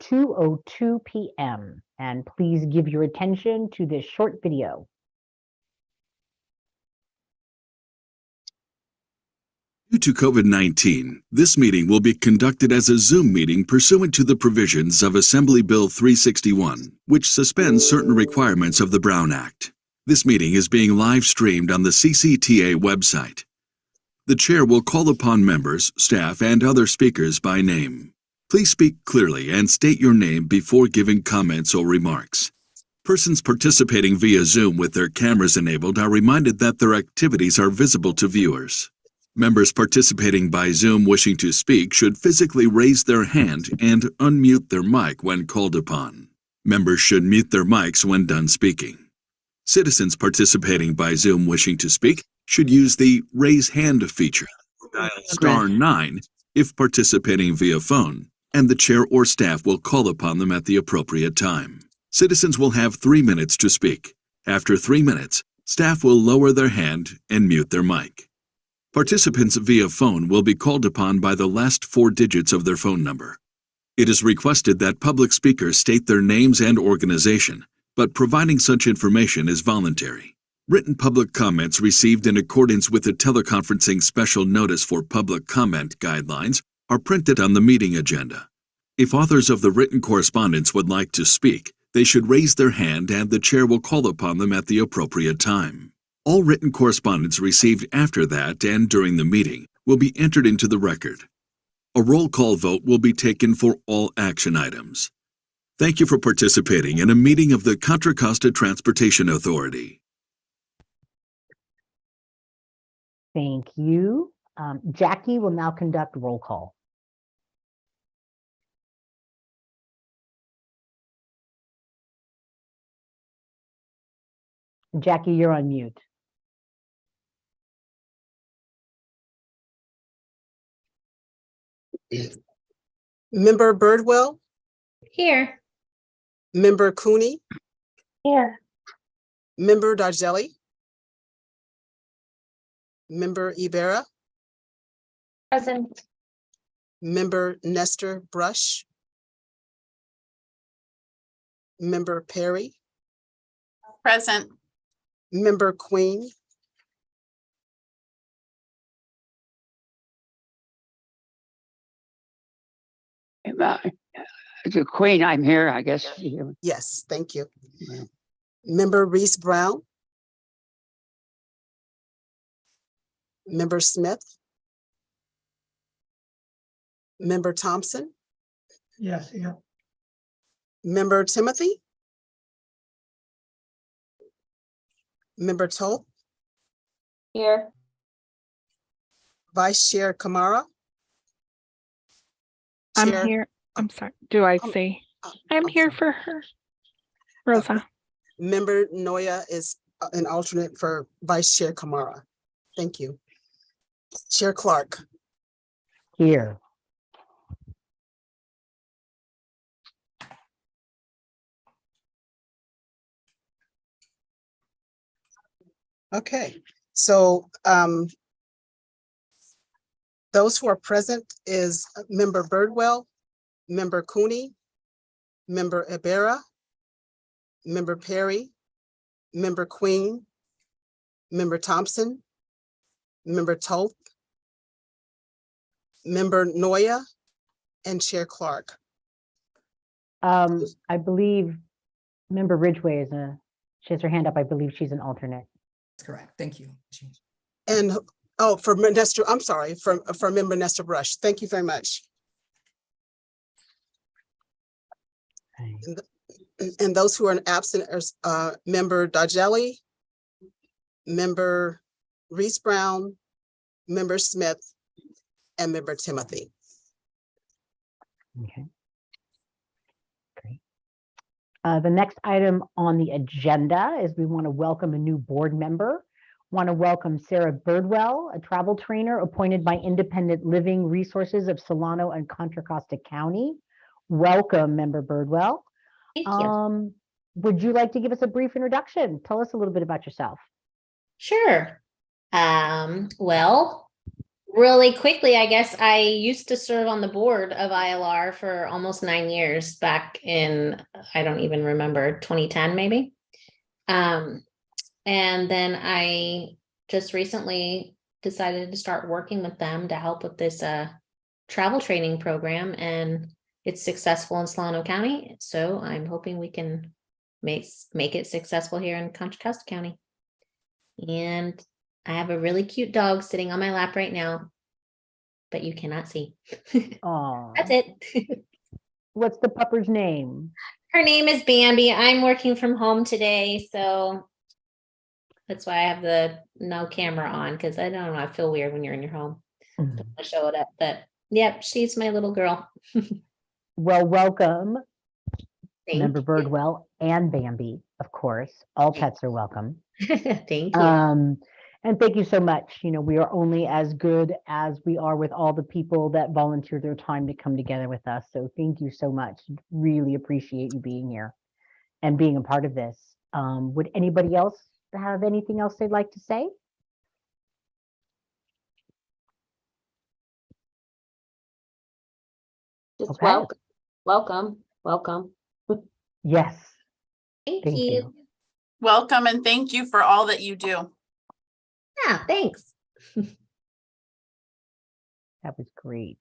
2:02 p.m. And please give your attention to this short video. Due to COVID-19, this meeting will be conducted as a Zoom meeting pursuant to the provisions of Assembly Bill 361, which suspends certain requirements of the Brown Act. This meeting is being live streamed on the CCTA website. The chair will call upon members, staff, and other speakers by name. Please speak clearly and state your name before giving comments or remarks. Persons participating via Zoom with their cameras enabled are reminded that their activities are visible to viewers. Members participating by Zoom wishing to speak should physically raise their hand and unmute their mic when called upon. Members should mute their mics when done speaking. Citizens participating by Zoom wishing to speak should use the Raise Hand feature. Dial *9 if participating via phone, and the chair or staff will call upon them at the appropriate time. Citizens will have 3 minutes to speak. After 3 minutes, staff will lower their hand and mute their mic. Participants via phone will be called upon by the last 4 digits of their phone number. It is requested that public speakers state their names and organization, but providing such information is voluntary. Written public comments received in accordance with the teleconferencing special notice for public comment guidelines are printed on the meeting agenda. If authors of the written correspondence would like to speak, they should raise their hand and the chair will call upon them at the appropriate time. All written correspondence received after that and during the meeting will be entered into the record. A roll call vote will be taken for all action items. Thank you for participating in a meeting of the Contra Costa Transportation Authority. Thank you. Jackie will now conduct roll call. Jackie, you're on mute. Member Birdwell? Here. Member Cooney? Here. Member Dargelli? Member Ibarra? Present. Member Nestor Brush? Member Perry? Present. Member Queen? The Queen, I'm here, I guess. Yes, thank you. Member Reese Brown? Member Smith? Member Thompson? Yes, yeah. Member Timothy? Member Toth? Here. Vice Chair Kamara? I'm Chair- here. I'm sorry. Do I Um, say I'm I'm here sorry. for her? Rosa. Member Noya is an alternate for Vice Chair Kamara. Thank you. Chair Clark? Here. Okay, so those who are present is Member Birdwell, Member Cooney, Member Ibarra, Member Perry, Member Queen, Member Thompson, Member Toth, Member Noya, and Chair Clark. I believe Member Ridgway she has her hand up. I believe she's an alternate. That's correct. Thank you. And for Nestor, I'm sorry, for Member Nestor Brush. Thank you very much. And those who are absent are Member Dargelli, Member Reese Brown, Member Smith, and Member Timothy. Okay. Great. The next item on the agenda is we want to welcome a new board member. Want to welcome Sarah Birdwell, a travel trainer appointed by Independent Living Resources of Solano and Contra Costa County. Welcome, Member Birdwell. Thank you. Would you like to give us a brief introduction? Tell us a little bit about yourself. Sure. Well, Really quickly, I guess I used to serve on the board of ILR for almost 9 years back in, I don't even remember, 2010 maybe. And then I just recently decided to start working with them to help with this travel training program, and it's successful in Solano County. So I'm hoping we can make it successful here in Contra Costa County. And I have a really cute dog sitting on my lap right now, but you cannot see. Aw. That's it. What's the pupper's name? Her name is Bambi. I'm working from home today, so that's why I have the no camera on, because I don't know, I feel weird when you're in your home. Don't want to show it up, but yep, she's my little girl. Well, welcome, Thank Member you. Birdwell and Bambi, of course. All pets are welcome. Thank you. And thank you so much. You know, we are only as good as we are with all the people that volunteer their time to come together with us. So thank you so much. Really appreciate you being here and being a part of this. Would anybody else have anything else they'd like to say? Just Okay. welcome. Yes. Thank Thank you. you. Welcome and thank you for all that you do. Yeah, thanks. That was great.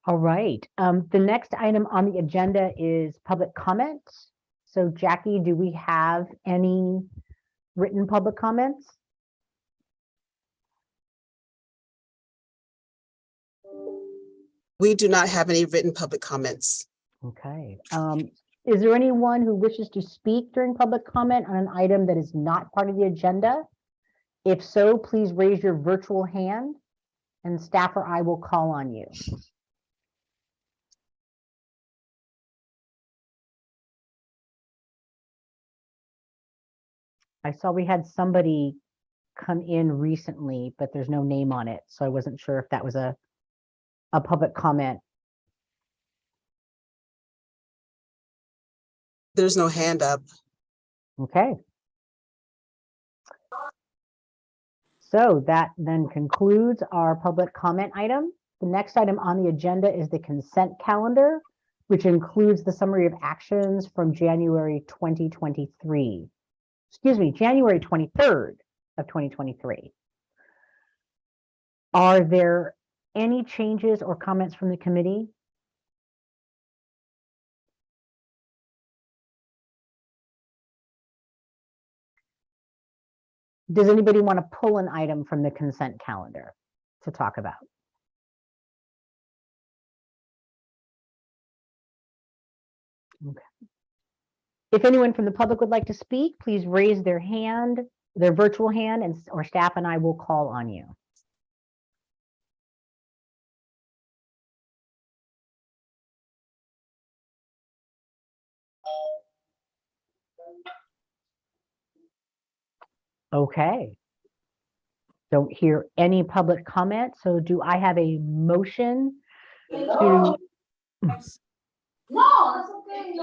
All right. The next item on the agenda is public comment. So Jackie, do we have any written public comments? We do not have any written public comments. Okay. Is there anyone who wishes to speak during public comment on an item that is not part of the agenda? If so, please raise your virtual hand and staff or I will call on you. I saw we had somebody come in recently, but there's no name on it, so I wasn't sure if that was a public comment. There's no hand up. Okay. So that then concludes our public comment item. The next item on the agenda is the consent calendar, which includes the summary of actions from January 2023. Excuse me, January 23rd of 2023. Are there any changes or comments from the committee? Does anybody want to pull an item from the consent calendar to talk about? Okay. If anyone from the public would like to speak, please raise their hand, their virtual hand, and or staff and I will call on you. Okay. Don't hear any public comment. So do I have a motion to? No, that's okay.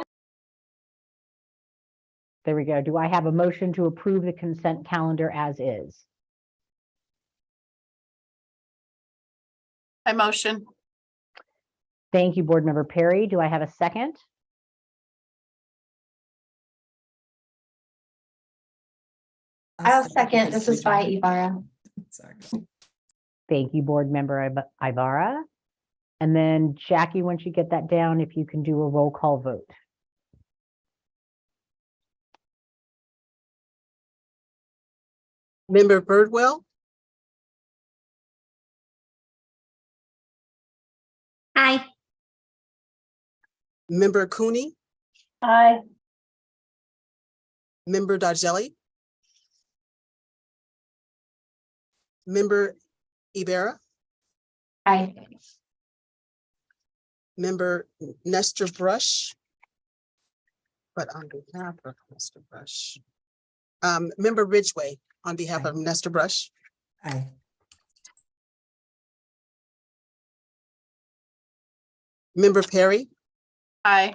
There we go. Do I have a motion to approve the consent calendar as is? I motion. Thank you, Board Member Perry. Do I have a second? I'll second. This is by Ibarra. Thank you, Board Member Ibarra. And then Jackie, once you get that down, if you can do a roll call vote. Member Birdwell, Hi. Member Cooney, Hi. Member Dargelli, Member Ibarra, Hi. Member Nestor Brush, but on behalf of Nestor Brush, Member Ridgway, on behalf of Nestor Brush, Aye. Member Perry, Aye.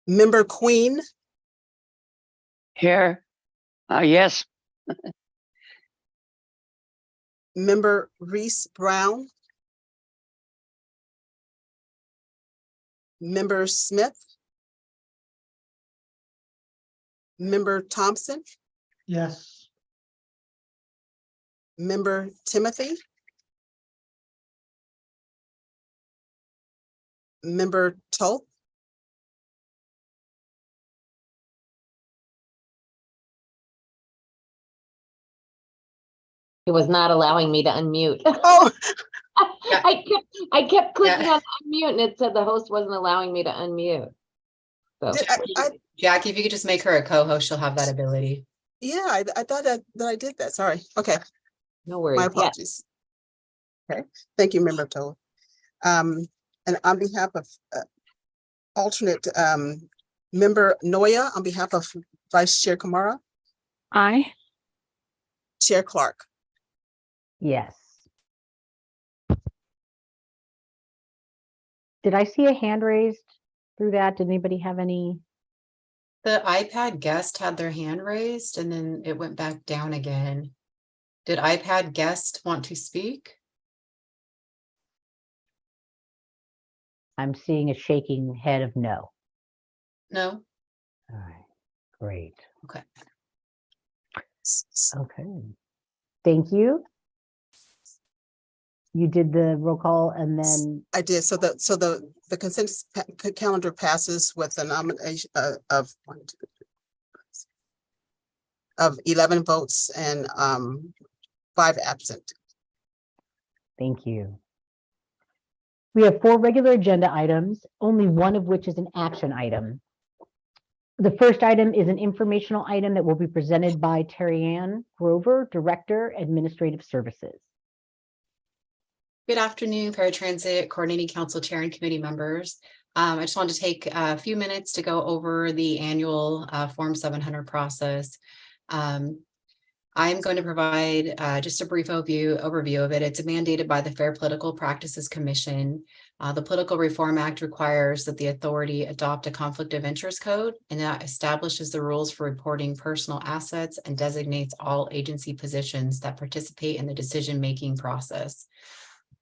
Member Queen, Here. Yes. Member Reese Brown, Member Smith, Member Thompson, Yes. Member Timothy, Member Toth, It was not allowing me to unmute. oh, I kept clicking on unmute and it said the host wasn't allowing me to unmute. So did Jackie, if you could just make her a co-host, she'll have that ability. yeah, I thought that I did that, sorry, okay, no my worries. Yeah, apologies. Okay, thank you, Member Toth. And on behalf of alternate Member Noya, on behalf of Vice Chair Kamara, Aye. Chair Clark. Yes. Did I see a hand raised through that? Did anybody have any? The iPad guest had their hand raised and then it went back down again. Did iPad guest want to speak? I'm seeing a shaking head of no. No? All right, great. Okay. Okay. Thank you. You did the roll call and then, I did, so the consent calendar passes with a nomination of 11 votes and 5 absent. thank you. We have 4 regular agenda items, only one of which is an action item. The first item is an informational item that will be presented by Terry Ann Grover, Director, Administrative Services. Good afternoon, Paratransit Coordinating Council Chair and Committee members. I just wanted to take a few minutes to go over the annual Form 700 process. I'm going to provide just a brief overview of it. It's mandated by the Fair Political Practices Commission. The Political Reform Act requires that the authority adopt a conflict of interest code, and that establishes the rules for reporting personal assets and designates all agency positions that participate in the decision-making process.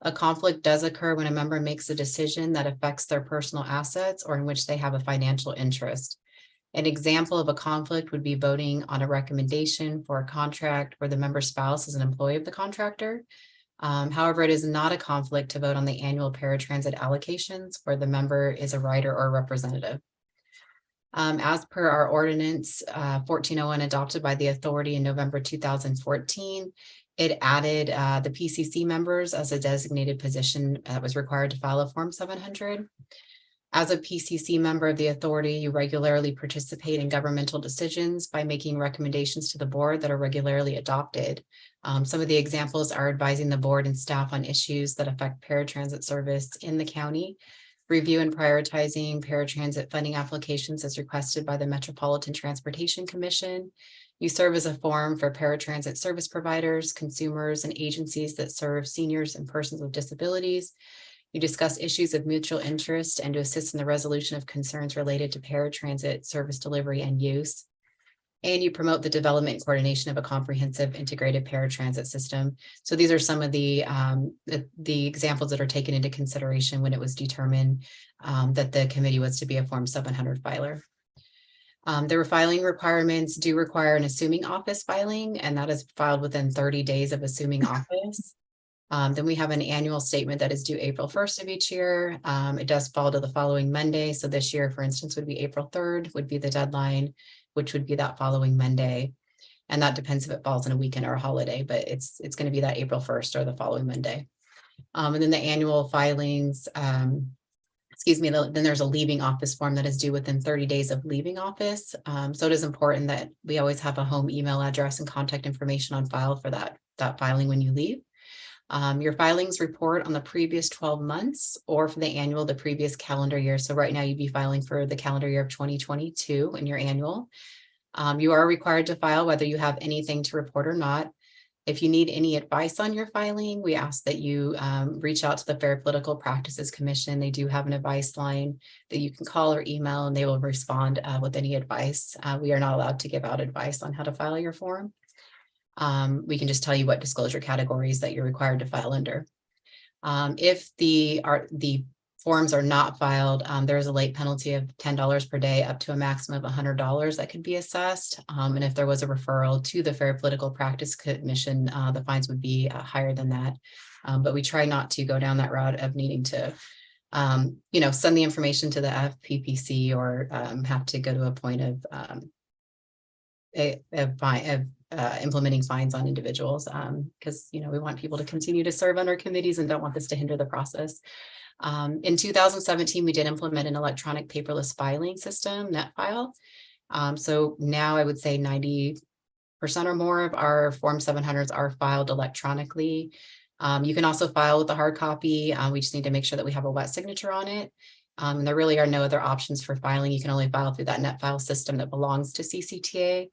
A conflict does occur when a member makes a decision that affects their personal assets or in which they have a financial interest. An example of a conflict would be voting on a recommendation for a contract where the member's spouse is an employee of the contractor. However, it is not a conflict to vote on the annual paratransit allocations where the member is a writer or representative. As per our ordinance 1401 adopted by the authority in November 2014, it added the PCC members as a designated position that was required to file a Form 700. As a PCC member of the authority, you regularly participate in governmental decisions by making recommendations to the board that are regularly adopted. Some of the examples are advising the board and staff on issues that affect paratransit service in the county, review and prioritizing paratransit funding applications as requested by the Metropolitan Transportation Commission. You serve as a forum for paratransit service providers, consumers, and agencies that serve seniors and persons with disabilities. You discuss issues of mutual interest and to assist in the resolution of concerns related to paratransit service delivery and use. And you promote the development and coordination of a comprehensive integrated paratransit system. So these are some of the examples that are taken into consideration when it was determined that the committee was to be a Form 700 filer. Their filing requirements do require an assuming office filing, and that is filed within 30 days of assuming office. Then we have an annual statement that is due April 1st of each year. It does fall to the following Monday. So this year, for instance, would be April 3rd would be the deadline, which would be that following Monday. And that depends if it falls in a weekend or a holiday, but it's going to be that April 1st or the following Monday. And then the annual filings, then there's a leaving office form that is due within 30 days of leaving office. So it is important that we always have a home email address and contact information on file for that filing when you leave. Your filings report on the previous 12 months or for the annual, the previous calendar year. So right now you'd be filing for the calendar year of 2022 in your annual. You are required to file whether you have anything to report or not. If you need any advice on your filing, we ask that you reach out to the Fair Political Practices Commission. They do have an advice line that you can call or email, and they will respond with any advice. We are not allowed to give out advice on how to file your form. we can just tell you what disclosure categories that you're required to file under. If the forms are not filed, there's a late penalty of $10 per day up to a maximum of $100 that could be assessed. And if there was a referral to the Fair Political Practice Commission, the fines would be higher than that. But we try not to go down that route of needing to, send the information to the FPPC or have to go to a point of implementing fines on individuals, because we want people to continue to serve on our committees and don't want this to hinder the process. In 2017, we did implement an electronic paperless filing system, NetFile. So now I would say 90% or more of our Form 700s are filed electronically. You can also file with a hard copy. We just need to make sure that we have a wet signature on it. And there really are no other options for filing. You can only file through that NetFile system that belongs to CCTA.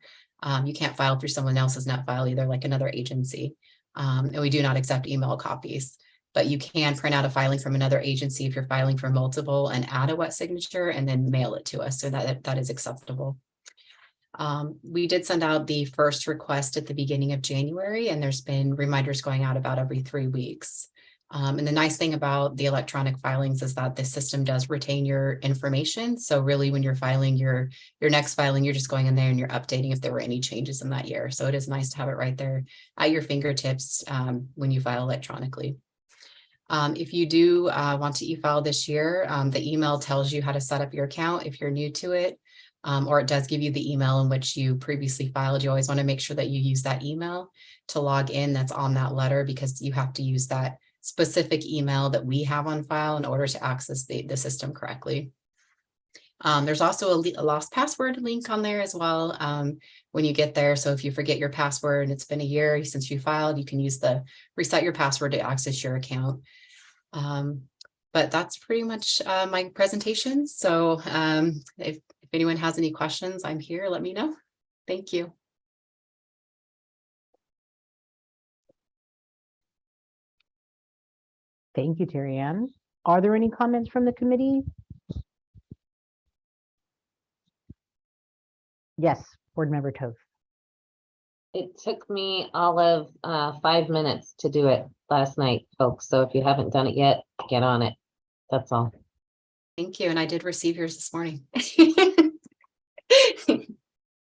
You can't file through someone else's NetFile either, like another agency. And we do not accept email copies. But you can print out a filing from another agency if you're filing for multiple and add a wet signature and then mail it to us. So that is acceptable. We did send out the first request at the beginning of January, and there's been reminders going out about every 3 weeks. And the nice thing about the electronic filings is that the system does retain your information. So really when you're filing your next filing, you're just going in there and you're updating if there were any changes in that year. So it is nice to have it right there at your fingertips when you file electronically. If you do want to e-file this year, the email tells you how to set up your account if you're new to it, or it does give you the email in which you previously filed. You always want to make sure that you use that email to log in that's on that letter, because you have to use that specific email that we have on file in order to access the system correctly. There's also a lost password link on there as well when you get there. So if you forget your password and it's been a year since you filed, you can use the reset your password to access your account. But that's pretty much my presentation. So if anyone has any questions, I'm here. Let me know. Thank you. Thank you, Terry Ann. Are there any comments from the committee? Yes, Board Member Toth. It took me all of 5 minutes to do it last night, folks. So if you haven't done it yet, get on it. That's all. Thank you. And I did receive yours this morning. It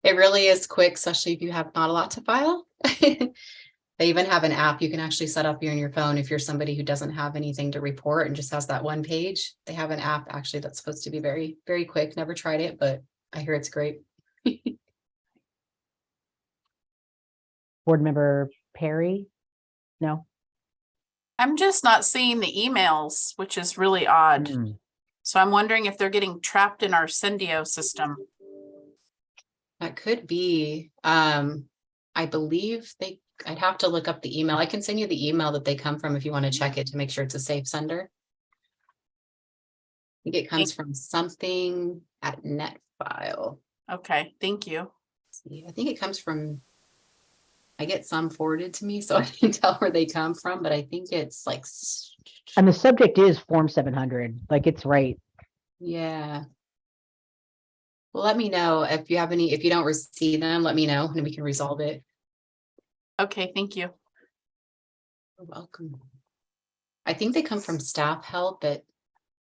really is quick, especially if you have not a lot to file. They even have an app you can actually set up here on your phone if you're somebody who doesn't have anything to report and just has that one page. They have an app actually that's supposed to be very, very quick. Never tried it, but I hear it's great. Board Member Perry? No? I'm just not seeing the emails, which is really odd. So I'm wondering if they're getting trapped in our Sendio system. That could be. I believe I'd have to look up the email. I can send you the email that they come from if you want to check it to make sure it's a safe sender. I think it comes from something at NetFile. Okay, thank you. See, I think it comes from, I get some forwarded to me, so I can tell where they come from, but I think it's like. And the subject is Form 700, like it's right. Yeah. Well, let me know if you have any, if you don't receive them, let me know and we can resolve it. Okay, thank you. You're welcome. I think they come from staff help at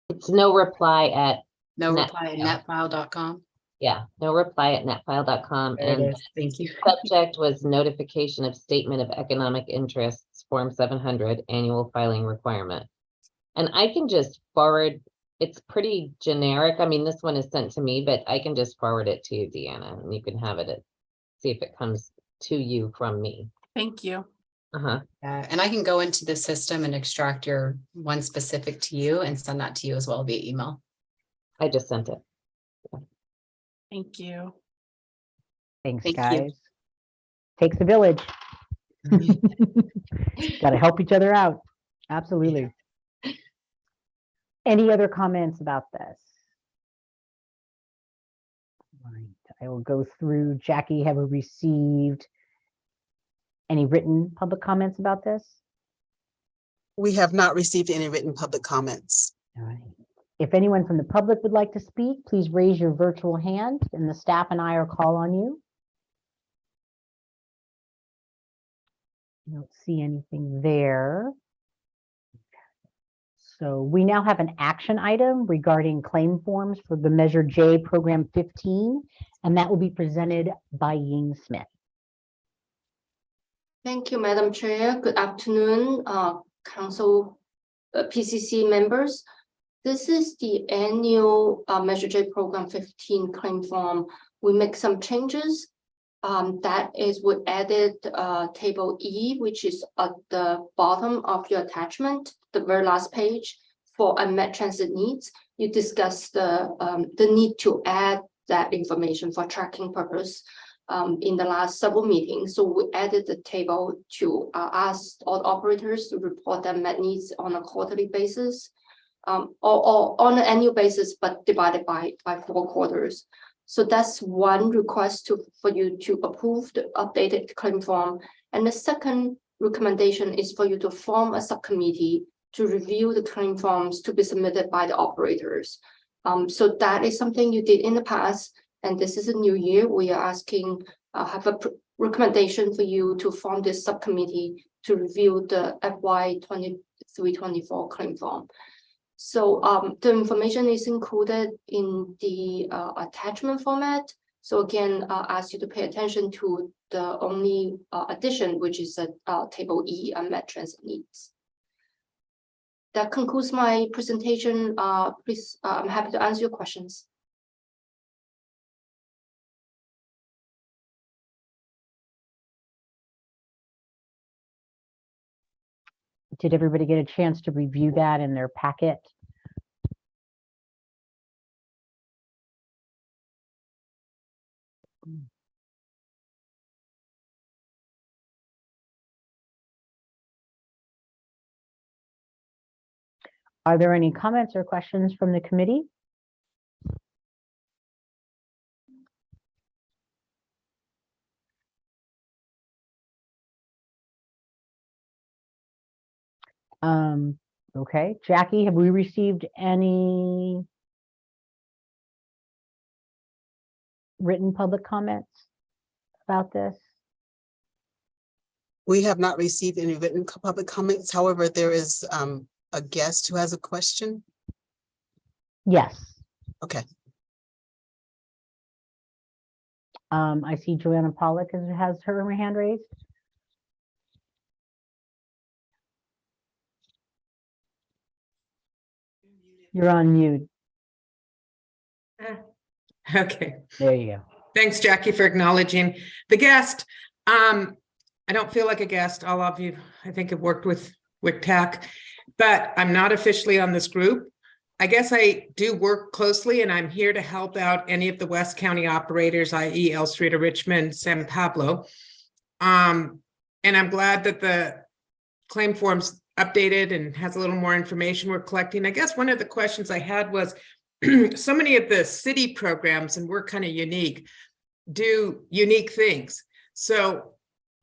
It's no reply at netfile.com. Yeah, no reply at netfile.com. There it And is. Thank you. subject was notification of statement of economic interests, Form 700 annual filing requirement. And I can just forward, it's pretty generic. I mean, this one is sent to me, but I can just forward it to you, Deanna, and you can have it, see if it comes to you from me. Thank you. And I can go into the system and extract your one specific to you and send that to you as well via email. I just sent it. Thank you. Thanks, Thank you. guys. Takes a village. Got to help each other out. Absolutely. Any other comments about this? Right. I will go through. Jackie, have we received any written public comments about this? We have not received any written public comments. All right. If anyone from the public would like to speak, please raise your virtual hand and the staff and I will call on you. I don't see anything there. So we now have an action item regarding claim forms for the Measure J Program 15, and that will be presented by Ying Smith. Thank you, Madam Chair. Good afternoon, Council PCC members. This is the annual Measure J Program 15 claim form. We make some changes. That is, we added table E, which is at the bottom of your attachment, the very last page for unmet transit needs. You discussed the need to add that information for tracking purpose in the last several meetings. So we added the table to ask all operators to report their met needs on a quarterly basis, or on an annual basis, but divided by 4 quarters. So that's one request for you to approve the updated claim form. And the second recommendation is for you to form a subcommittee to review the claim forms to be submitted by the operators. So that is something you did in the past, and this is a new year. We are asking, have a recommendation for you to form this subcommittee to review the FY 23-24 claim form. So the information is included in the attachment format. So again, ask you to pay attention to the only addition, which is table E, unmet transit needs. That concludes my presentation. Please, I'm happy to answer your questions. Did everybody get a chance to review that in their packet? Are there any comments or questions from the committee? Okay, Jackie, have we received any written public comments about this? We have not received any written public comments. However, there is a guest who has a question. Yes. Okay. I see Joanna Pollock has her hand raised. You're on mute. Okay, There you go. thanks, Jackie, for acknowledging the guest. I don't feel like a guest. All of you, I think, have worked with WCTAC, but I'm not officially on this group. I guess I do work closely, and I'm here to help out any of the West County operators, i.e. El Street, Richmond, San Pablo. And I'm glad that the claim form's updated and has a little more information we're collecting. I guess one of the questions I had was, so many of the city programs, and we're kind of unique, do unique things. So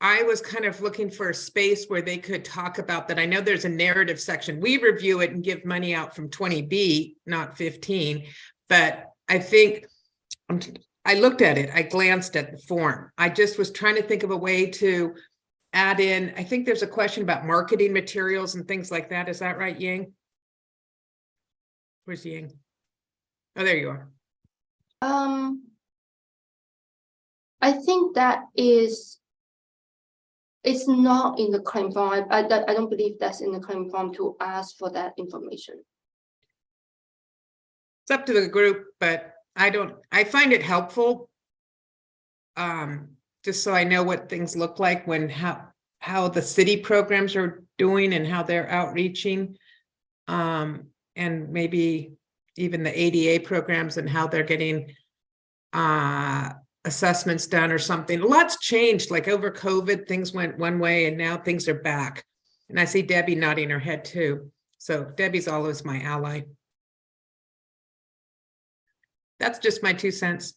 I was kind of looking for a space where they could talk about that. I know there's a narrative section. We review it and give money out from 20B, not 15. But I think I looked at it. I glanced at the form. I just was trying to think of a way to add in. I think there's a question about marketing materials and things like that. Is that right, Ying? Where's Ying? Oh, there you are. I think that is, it's not in the claim form. I don't believe that's in the claim form to ask for that information. It's up to the group, but I find it helpful. Just so I know what things look like when how the city programs are doing and how they're outreaching. And maybe even the ADA programs and how they're getting assessments done or something. A lot's changed, like over COVID, things went one way and now things are back. And I see Debbie nodding her head too. So Debbie's always my ally. That's just my 2 cents.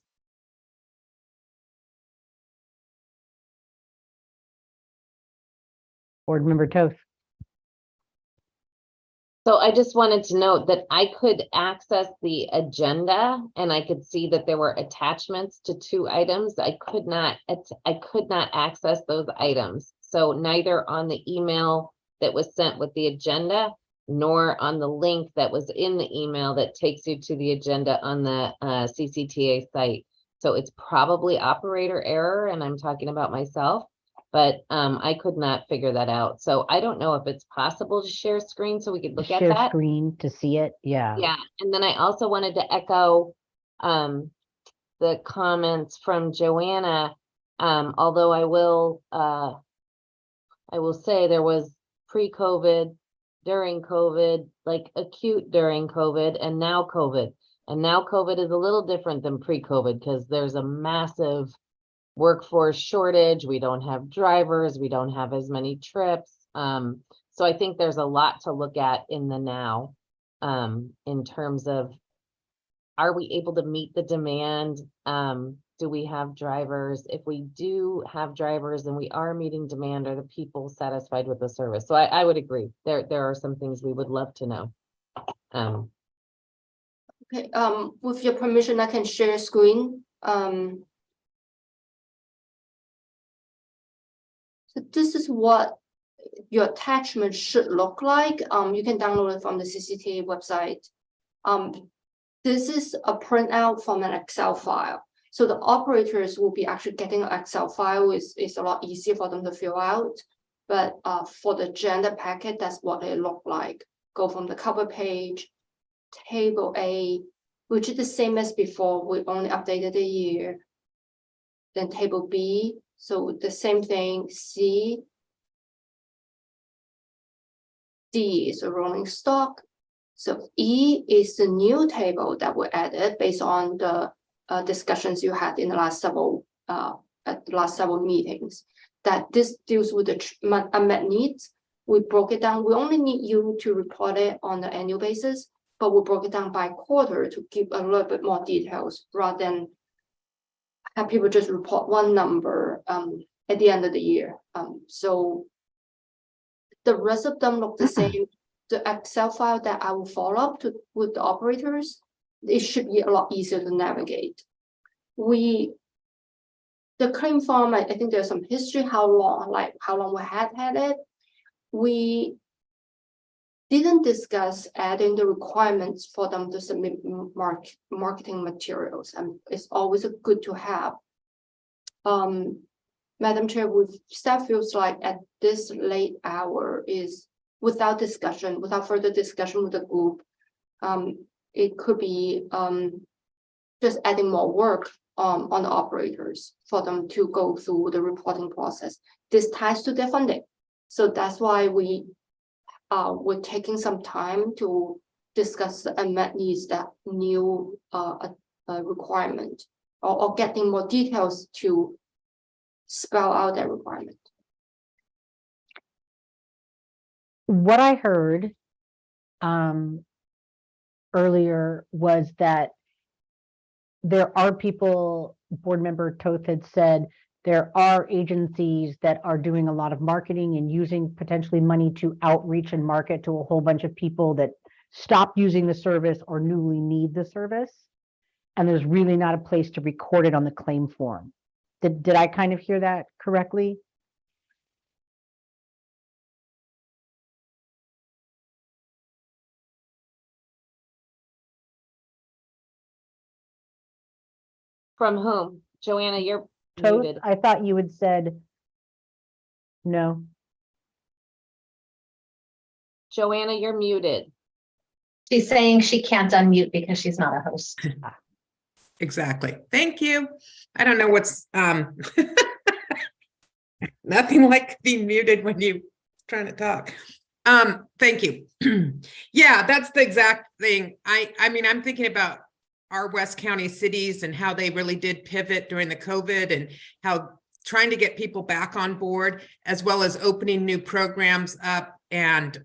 Board Member Toth. So I just wanted to note that I could access the agenda and I could see that there were attachments to 2 items. I could not access those items. So neither on the email that was sent with the agenda, nor on the link that was in the email that takes you to the agenda on the CCTA site. So it's probably operator error, and I'm talking about myself. But I could not figure that out. So I don't know if it's possible to share screen so we could look at Share that. screen to see it. Yeah. Yeah, and then I also wanted to echo the comments from Joanna. Although I will say there was pre-COVID, during COVID, like acute during COVID, and now COVID. And now COVID is a little different than pre-COVID because there's a massive workforce shortage. We don't have drivers. We don't have as many trips. So I think there's a lot to look at in the now, in terms of, are we able to meet the demand? Do we have drivers? If we do have drivers and we are meeting demand, are the people satisfied with the service? So I would agree. There are some things we would love to know. Okay, with your permission, I can share screen. So this is what your attachment should look like. You can download it from the CCTA website. This is a printout from an Excel file. So the operators will be actually getting an Excel file. Is a lot easier for them to fill out. But for the agenda packet, that's what it look like. Go from the cover page, table A, which is the same as before. We only updated the year. Then table B. So the same thing, C. D is a rolling stock. So E is the new table that we added based on the discussions you had in the last several meetings. That this deals with the unmet needs. We broke it down. We only need you to report it on an annual basis, but we broke it down by quarter to give a little bit more details rather than have people just report one number at the end of the year. So the rest of them look the same. The Excel file that I will follow up with the operators, it should be a lot easier to navigate. The claim form, I think there's some history, how long we had it. We didn't discuss adding the requirements for them to submit marketing materials, and it's always good to have. Madam Chair, with staff feels like at this late hour is without further discussion with the group, it could be just adding more work on the operators for them to go through the reporting process. This ties to their funding. So that's why we're taking some time to discuss the unmet needs, that new requirement, or getting more details to spell out that requirement. What I heard earlier was that there are people, board member Toth had said, there are agencies that are doing a lot of marketing and using potentially money to outreach and market to a whole bunch of people that stop using the service or newly need the service. And there's really not a place to record it on the claim form. Did I kind of hear that correctly? From whom? Joanna, you're Toth, muted. I thought you had said no. Joanna, you're muted. She's saying she can't unmute because she's not a host. Exactly. Thank you. I don't know what's nothing like being muted when you're trying to talk. Thank you. Yeah, that's the exact thing. I mean, I'm thinking about our West County cities and how they really did pivot during the COVID, and how trying to get people back on board, as well as opening new programs up and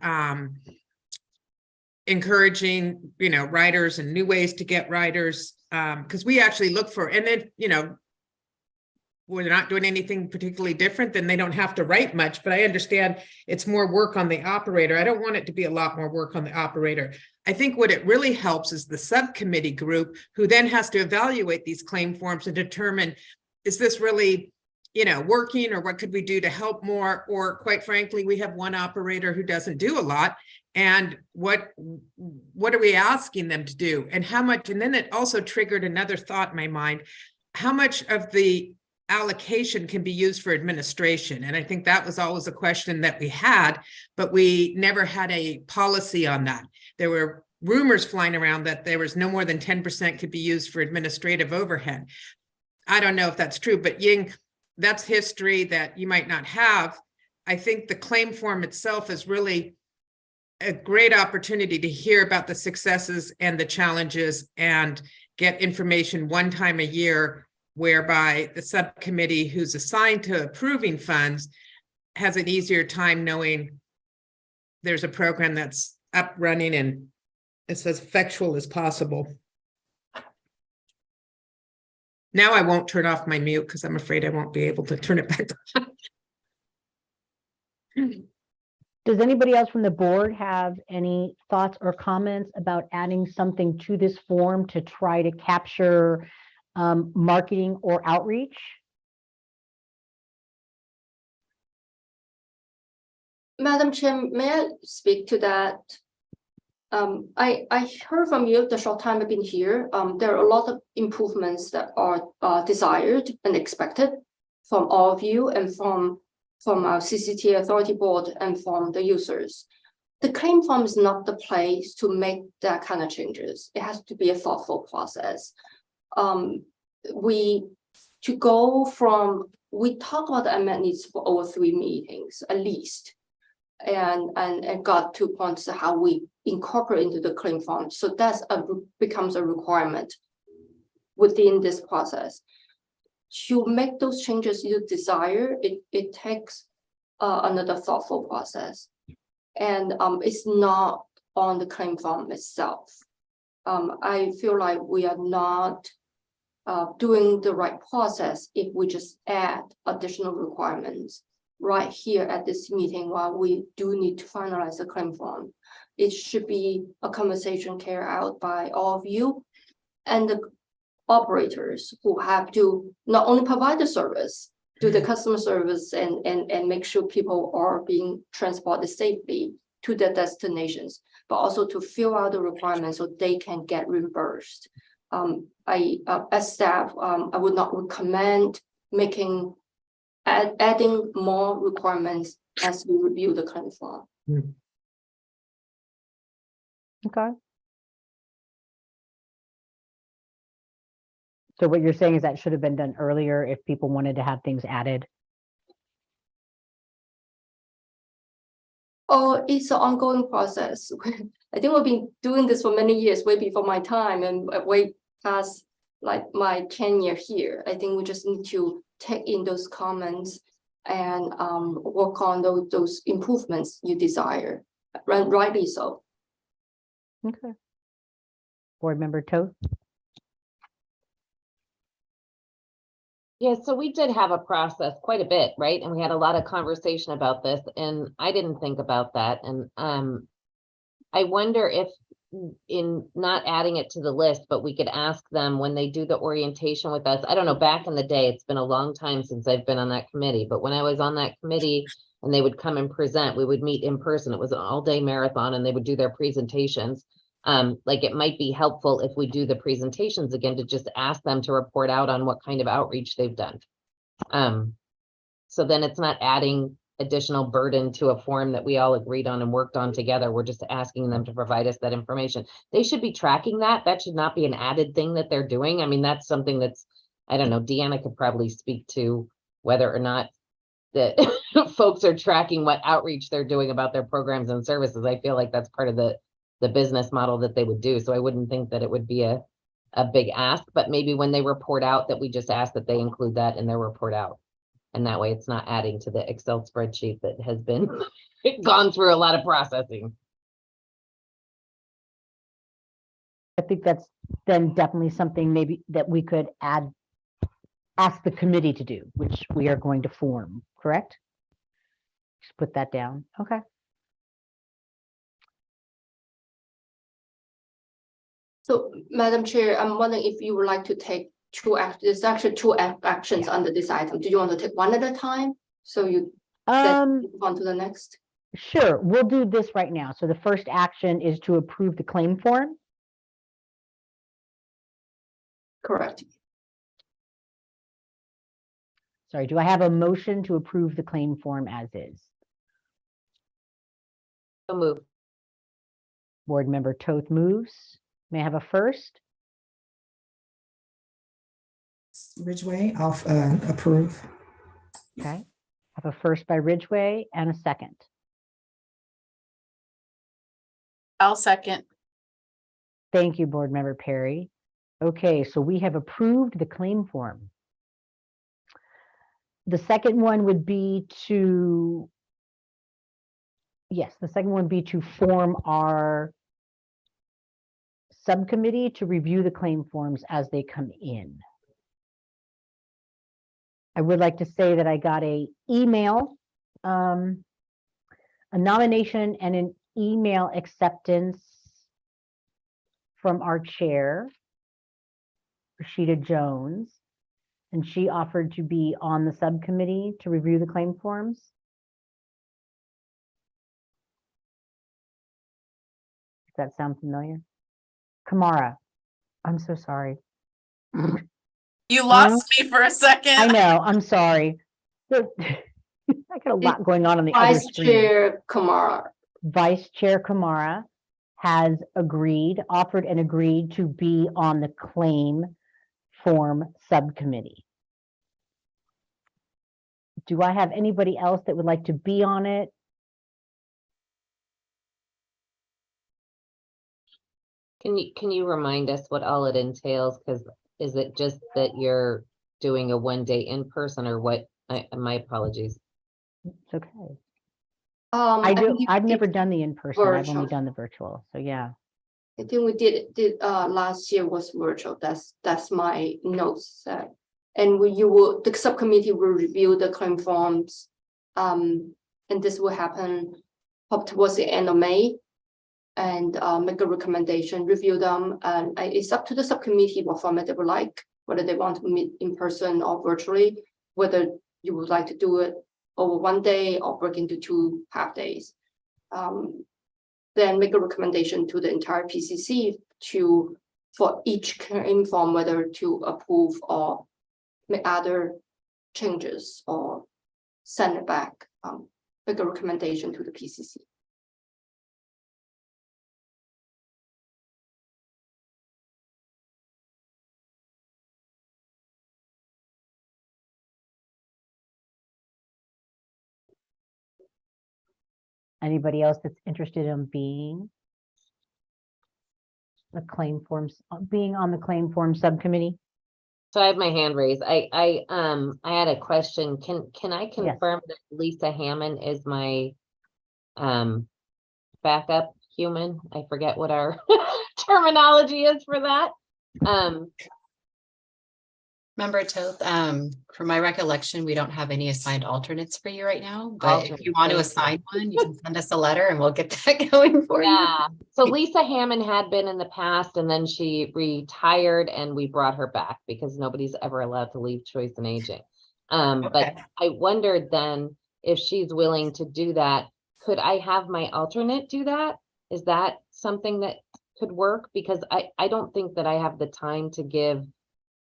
encouraging, riders and new ways to get riders. Because we actually look for, and then, we're not doing anything particularly different, then they don't have to write much, but I understand it's more work on the operator. I don't want it to be a lot more work on the operator. I think what it really helps is the subcommittee group who then has to evaluate these claim forms and determine, is this really, you know, working, or what could we do to help more? Or quite frankly, we have one operator who doesn't do a lot. And what are we asking them to do? And how much? And then it also triggered another thought in my mind. How much of the allocation can be used for administration? And I think that was always a question that we had, but we never had a policy on that. There were rumors flying around that there was no more than 10% could be used for administrative overhead. I don't know if that's true, but Ying, that's history that you might not have. I think the claim form itself is really a great opportunity to hear about the successes and the challenges and get information one time a year, whereby the subcommittee who's assigned to approving funds has an easier time knowing there's a program that's up, running, and it's as effectual as possible. Now I won't turn off my mute because I'm afraid I won't be able to turn it back on. Does anybody else from the board have any thoughts or comments about adding something to this form to try to capture marketing or outreach? Madam Chair, may I speak to that? I heard from you the short time I've been here. There are a lot of improvements that are desired and expected from all of you and from our CCT Authority Board and from the users. The claim form is not the place to make that kind of changes. It has to be a thoughtful process. We talk about the unmet needs for over 3 meetings at least, and got to points to how we incorporate into the claim form. So that's becomes a requirement within this process. To make those changes you desire, it takes another thoughtful process, and it's not on the claim form itself. I feel like we are not doing the right process if we just add additional requirements right here at this meeting while we do need to finalize the claim form. It should be a conversation carried out by all of you and the operators who have to not only provide the service, do the customer service and make sure people are being transported safely to their destinations, but also to fill out the requirements so they can get reimbursed. As staff, I would not recommend adding more requirements as we review the claim form. Okay. So what you're saying is that should have been done earlier if people wanted to have things added? Oh, it's an ongoing process. I think we've been doing this for many years, way before my time and way past like my tenure here. I think we just need to take in those comments and work on those improvements you desire, rightly so. Okay. Board Member Toth? Yeah, so we did have a process quite a bit, right? And we had a lot of conversation about this, and I didn't think about that. And I wonder if in not adding it to the list, but we could ask them when they do the orientation with us. I don't know, back in the day, it's been a long time since I've been on that committee, but when I was on that committee and they would come and present, we would meet in person. It was an all-day marathon and they would do their presentations. Like it might be helpful if we do the presentations again to just ask them to report out on what kind of outreach they've done. So then it's not adding additional burden to a form that we all agreed on and worked on together. We're just asking them to provide us that information. They should be tracking that. That should not be an added thing that they're doing. I mean, that's something that's, I don't know, Deanna could probably speak to whether or not that folks are tracking what outreach they're doing about their programs and services. I feel like that's part of the business model that they would do. So I wouldn't think that it would be a big ask, but maybe when they report out that we just ask that they include that in their report out. And that way it's not adding to the Excel spreadsheet that has been gone through a lot of processing. I think that's then definitely something maybe that we could add ask the committee to do, which we are going to form, correct? Just put that down. Okay. So, Madam Chair, I'm wondering if you would like to take there's actually two actions under this item. Do you want to take one at a time? So you then move on to the next? Sure, we'll do this right now. So the first action is to approve the claim form. Correct. Sorry, do I have a motion to approve the claim form as is? So move. Board Member Toth moves. May I have a first? Ridgway, I'll approve. Okay. Have a first by Ridgway and a second. I'll second. Thank you, Board Member Perry. Okay, so we have approved the claim form. The second one would be to, yes, the second one would be to form our subcommittee to review the claim forms as they come in. I would like to say that I got a email, a nomination and an email acceptance from our chair, Rashida Jones, and she offered to be on the subcommittee to review the claim forms. Does that sound familiar? Kamara, I'm so sorry. You lost me for a second. I know, I'm sorry. I got a lot going on the other Vice screen. Chair Kamara. Vice Chair Kamara has offered and agreed to be on the claim form subcommittee. Do I have anybody else that would like to be on it? Can you remind us what all it entails? Because is it just that you're doing a one-day in-person or what? My apologies. It's okay. I think I've we never did done the in-person. I've only virtual. done the virtual. So yeah. I think we did last year was virtual. That's my notes. And the subcommittee will review the claim forms. And this will happen up towards the end of May. And make a recommendation, review them. And it's up to the subcommittee what format they would like, whether they want to meet in person or virtually, whether you would like to do it over one day or break into 2 half days. Then make a recommendation to the entire PCC for each claim form, whether to approve or make other changes or send it back. Make a recommendation to the PCC. Anybody else that's interested in being being on the claim form subcommittee? So I have my hand raised. I had a question. Can I confirm that Lisa Hammond is my backup human? I forget what our terminology is for that. Member Toth, from my recollection, we don't have any assigned alternates for you right now, but if you want to assign one, you can send us a letter and we'll get that going for you. Yeah. So Lisa Hammond had been in the past and then she retired and we brought her back because nobody's ever allowed to leave Choice and Aging. But I wondered then if she's willing to do that, could I have my alternate do that? Is that something that could work? Because I don't think that I have the time to give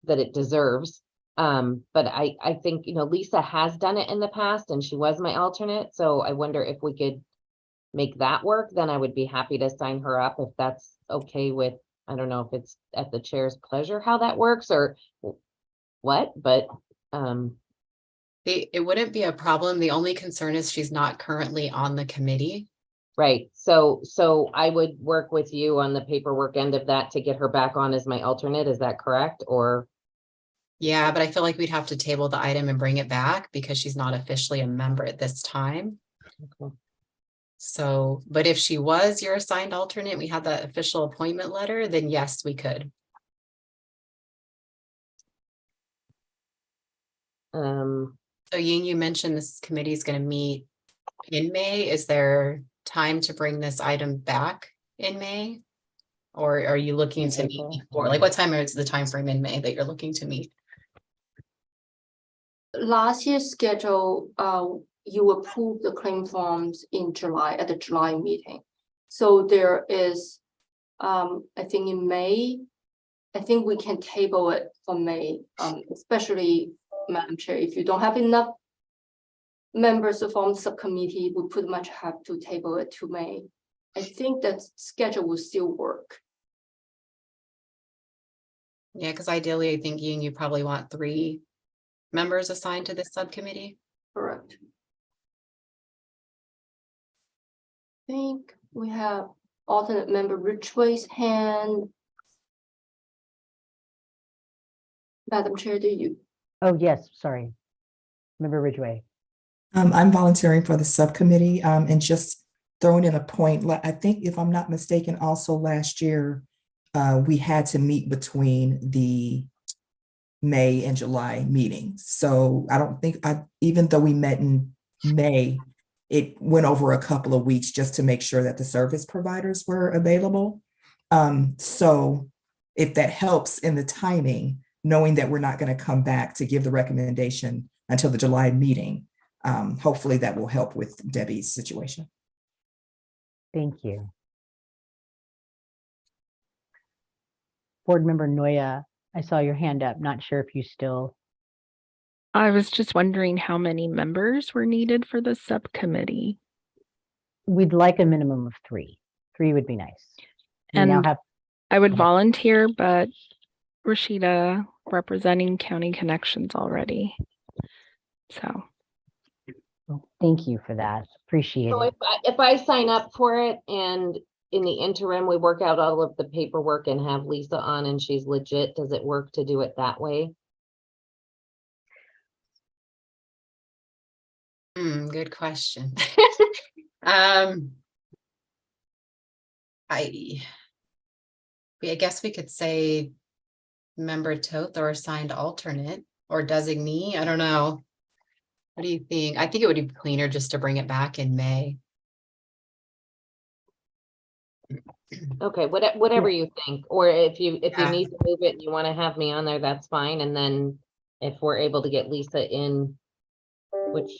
that it deserves. But I think, Lisa has done it in the past and she was my alternate. So I wonder if we could make that work, then I would be happy to sign her up if that's okay with, I don't know if it's at the chair's pleasure, how that works or what, but it wouldn't be a problem. The only concern is she's not currently on the committee. Right. So I would work with you on the paperwork end of that to get her back on as my alternate. Is that correct? Or? Yeah, but I feel like we'd have to table the item and bring it back because she's not officially a member at this time. Okay. So, but if she was your assigned alternate, we had that official appointment letter, then yes, we could. So you mentioned this committee is going to meet in May. Is there time to bring this item back in May? Or are you looking to meet before? Like what time is the time frame in May that you're looking to meet? Last year's schedule, you approved the claim forms in July at the July meeting. So there is, I think in May, I think we can table it for May, especially Madam Chair, if you don't have enough members to form the subcommittee, we pretty much have to table it to May. I think that schedule will still work. Yeah, because ideally, I think you probably want 3 members assigned to this subcommittee. Correct. I think we have alternate member Ridgway's hand. Madam Chair, do you? Oh, yes, sorry. Member Ridgway. I'm volunteering for the subcommittee, and just throwing in a point. I think if I'm not mistaken, also last year, we had to meet between the May and July meetings. So I don't think even though we met in May, it went over a couple of weeks just to make sure that the service providers were available. So if that helps in the timing, knowing that we're not going to come back to give the recommendation until the July meeting, hopefully that will help with Debbie's situation. Thank you. Board Member Noya, I saw your hand up. Not sure if you still. I was just wondering how many members were needed for the subcommittee. We'd like a minimum of 3. 3 would be nice. We now And have. I would volunteer, but Rashida representing County Connections already. So. Well, thank you for that. Appreciate So it. if I sign up for it and in the interim, we work out all of the paperwork and have Lisa on and she's legit, does it work to do it that way? Good question. I guess we could say member Toth or assigned alternate or designee. I don't know. What do you think? I think it would be cleaner just to bring it back in May. Okay, whatever you think, or if you Yeah. need to move it and you want to have me on there, that's fine. And then if we're able to get Lisa in, which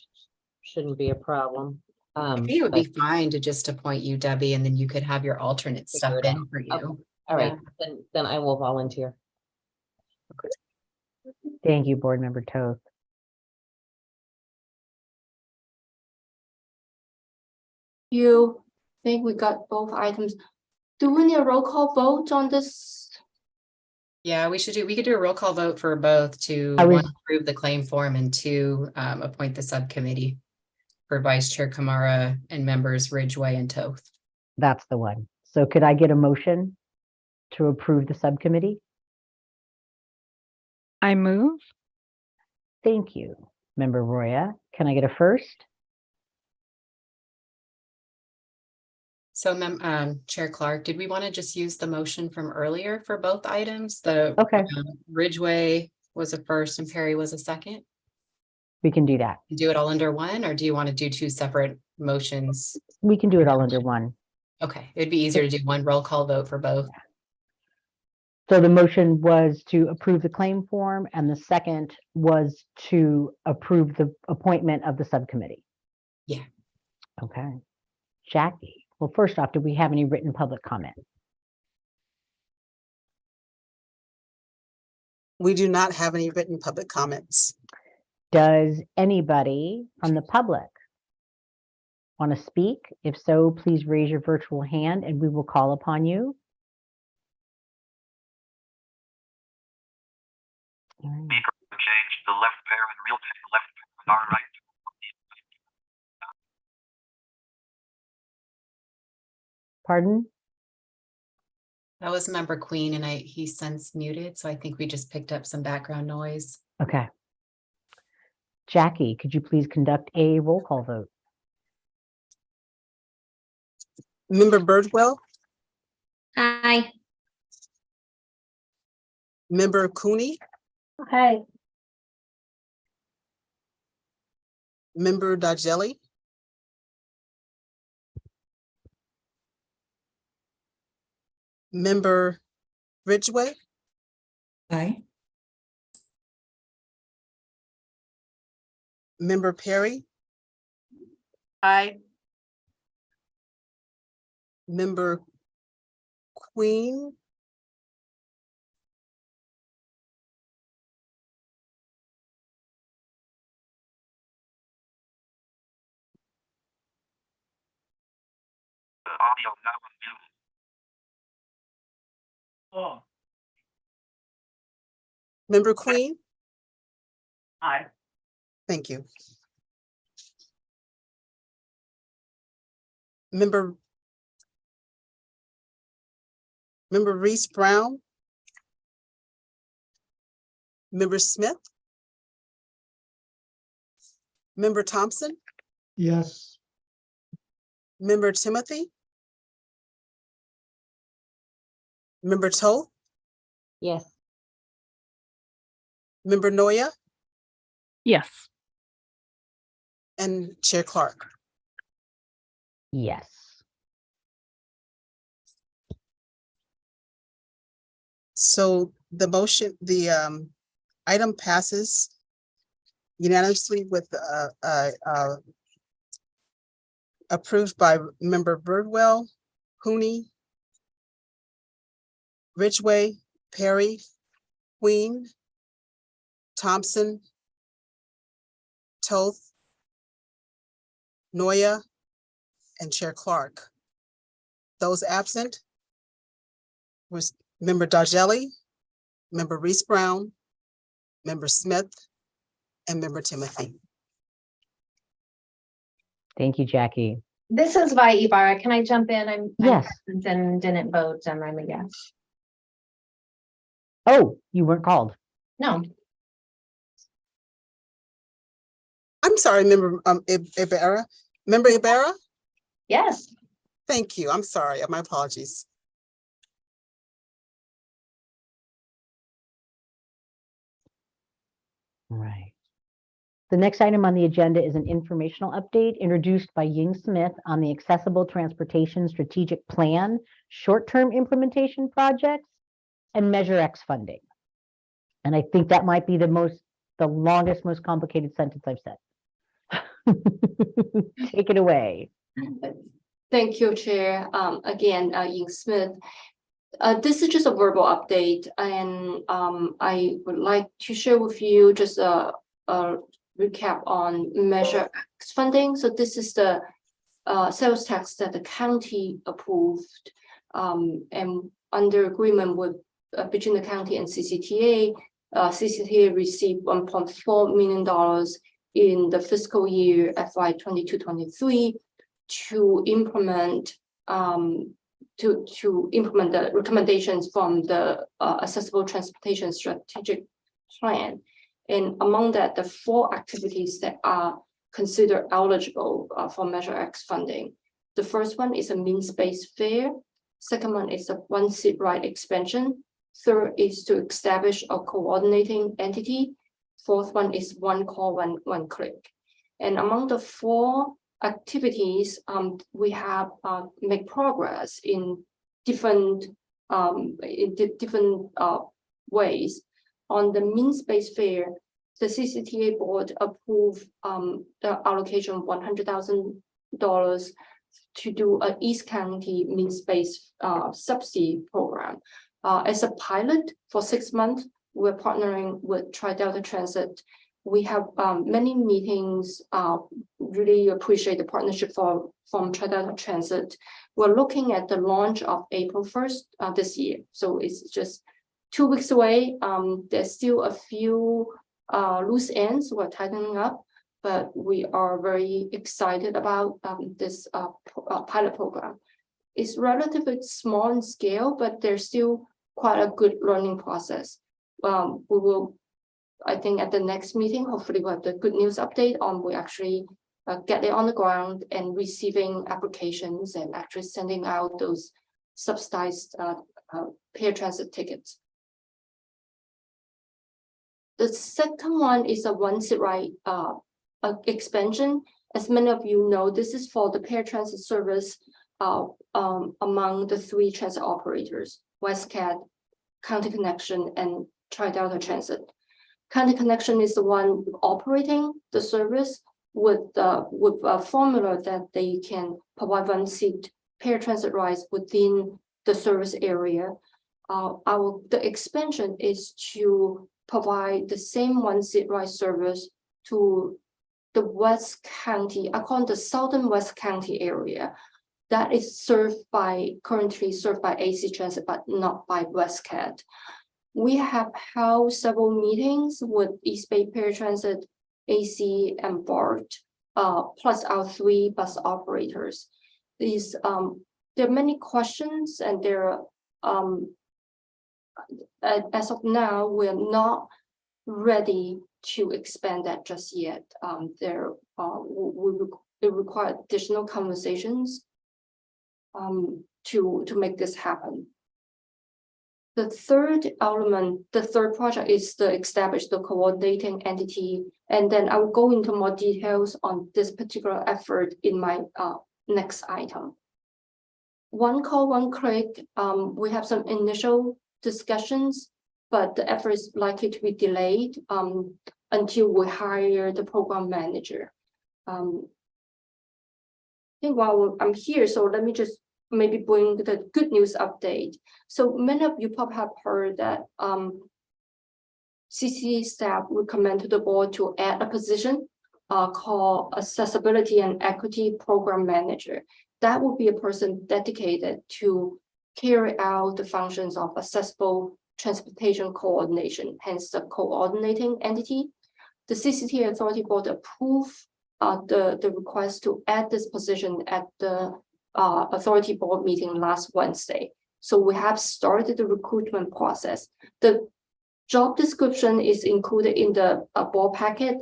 shouldn't be a problem. I think it would be fine to just appoint you, Debbie, and then you could have your alternate stuff Figure it in for you. Okay. All right, then I will volunteer. Thank you, Board Member Toth. You think we got both items? Do we need a roll call vote on this? Yeah, we could do a roll call vote for both to I was- 1, approve the claim form and 2, appoint the subcommittee for Vice Chair Kamara and members Ridgway and Toth. That's the one. So could I get a motion to approve the subcommittee? I move. Thank you, Member Roya. Can I get a first? So, Chair Clark, did we want to just use the motion from earlier for both items? The Okay. Ridgway was a first and Perry was a second? We can do that. Do it all under one, or do you want to do 2 separate motions? We can do it all under one. Okay, it'd be easier to do one roll call vote for both. So the motion was to approve the claim form and the second was to approve the appointment of the subcommittee. Yeah. Okay. Jackie, well, first off, do we have any written public comment? We do not have any written public comments. Does anybody from the public want to speak? If so, please raise your virtual hand and we will call upon you. All right. Change the left pair in real time, left with our right. Pardon? That was member Queen and he's since muted, so I think we just picked up some background noise. Okay. Jackie, could you please conduct a roll call vote? Member Birdwell, Aye. Member Cooney, Okay. Member Dajeli, Member Ridgway, Aye. Member Perry, Aye. Member Queen, The audio now unmuted. Oh. Member Queen. Aye. Thank you. Member Reese Brown, Member Smith, Member Thompson, Yes. Member Timothy, Member Toth, Yes. Member Noya, Yes. and Chair Clark. Yes. So the motion, the item passes unanimously with approved by Member Birdwell, Cooney, Ridgway, Perry, Queen, Thompson, Toth, Noya, and Chair Clark. Those absent was Member Dajeli, Member Reese Brown, Member Smith, and Member Timothy. Thank you, Jackie. This is Vi Ibarra. Can I jump in? I'm Yes. present and didn't vote, and I'm a yes. Oh, you weren't called. No, I'm sorry, Member Ibarra. Member Ibarra? yes. Thank you. I'm sorry. My apologies. Right. The next item on the agenda is an informational update introduced by Ying Smith on the Accessible Transportation Strategic Plan, short-term implementation projects, and Measure X funding. And I think that might be the longest, most complicated sentence I've said. Take it away. Thank you, Chair. Again, Ying Smith. This is just a verbal update, and I would like to share with you just a recap on Measure X funding. So this is the sales tax that the county approved, and under agreement with between the county and CCTA, CCTA received $1.4 million in the fiscal year FY 22-23 to implement to implement the recommendations from the Accessible Transportation Strategic Plan. And among that, the 4 activities that are considered eligible for Measure X funding. The first one is a means-based fare. Second one is a one seat ride expansion. Third is to establish a coordinating entity. Fourth one is one call, one click. And among the 4 activities, we have made progress in different ways. On the means-based fare, the CCTA board approved the allocation of $100,000 to do an East County means-based subsidy program. As a pilot for 6 months, we're partnering with Tri-Delta Transit. We have many meetings, really appreciate the partnership from Tri-Delta Transit. We're looking at the launch of April 1st this year. So it's just 2 weeks away. There's still a few loose ends we're tightening up, but we are very excited about this pilot program. It's relatively small in scale, but there's still quite a good learning process. We will, I think at the next meeting, hopefully we'll have the good news update on we actually get it on the ground and receiving applications and actually sending out those subsidized paratransit tickets. The second one is a one seat ride expansion. As many of you know, this is for the paratransit service among the 3 transit operators, WestCat, County Connection, and Tri-Delta Transit. County Connection is the one operating the service with a formula that they can provide 1-seat paratransit rides within the service area. The expansion is to provide the same 1-seat ride service to the West County, I call it the Southern West County area, that is currently served by AC Transit, but not by WestCat. We have held several meetings with East Bay Paratransit, AC, and BART, plus our 3 bus operators. There are many questions, and as of now, we're not ready to expand that just yet. It requires additional conversations to make this happen. The third element, the third project, is to establish the coordinating entity, and then I will go into more details on this particular effort in my next item. One call, one click. We have some initial discussions, but the effort is likely to be delayed until we hire the program manager. I think while I'm here, so let me just maybe bring the good news update. So many of you probably have heard that CCC staff recommend to the board to add a position called Accessibility and Equity Program Manager. That will be a person dedicated to carry out the functions of accessible transportation coordination, hence the coordinating entity. The CCT Authority Board approved the request to add this position at the Authority Board meeting last Wednesday. So we have started the recruitment process. The job description is included in the board packet.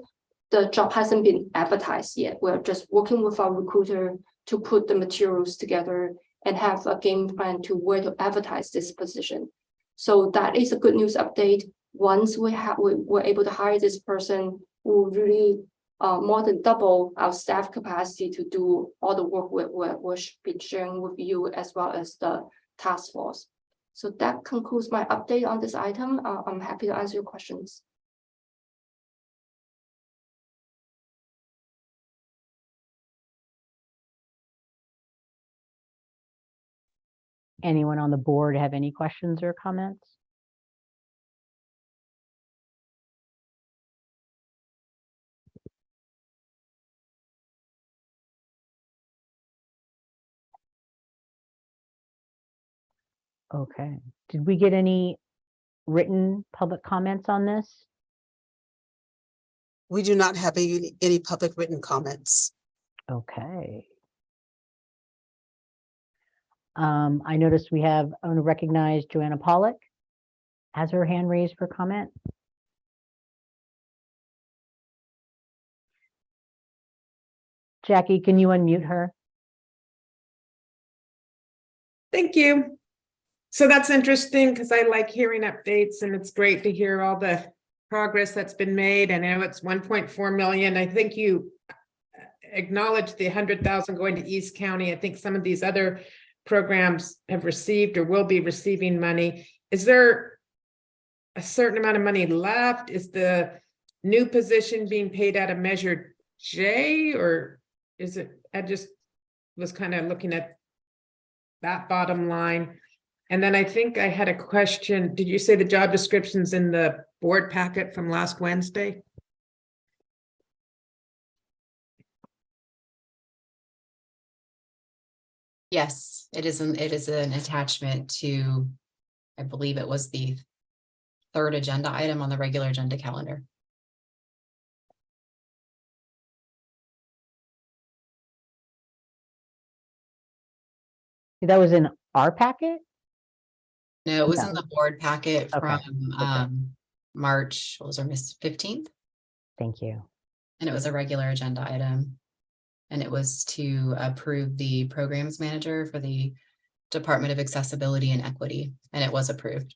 The job hasn't been advertised yet. We're just working with our recruiter to put the materials together and have a game plan to where to advertise this position. So that is a good news update. Once we're able to hire this person, we'll really more than double our staff capacity to do all the work we'll be sharing with you, as well as the task force. So that concludes my update on this item. I'm happy to answer your questions. Anyone on the board have any questions or comments? Okay. Did we get any written public comments on this? We do not have any public written comments. Okay. I noticed I want to recognize Joanna Pollock. Has her hand raised for comment? Jackie, can you unmute her? Thank you. So that's interesting because I like hearing updates, and it's great to hear all the progress that's been made. I know it's 1.4 million. I think you acknowledged the 100,000 going to East County. I think some of these other programs have received or will be receiving money. Is there a certain amount of money left? Is the new position being paid out of Measure J, or is it? I just was kind of looking at that bottom line. And then I think I had a question. Did you say the job description's in the board packet from last Wednesday? Yes, it is an attachment to, I believe it was the 3rd agenda item on the regular agenda calendar. That was in our packet? No, it was No. in the board packet Okay. from March, what was our 15th? Thank you. And it was a regular agenda item. And it was to approve the programs manager for the Department of Accessibility and Equity, and it was approved.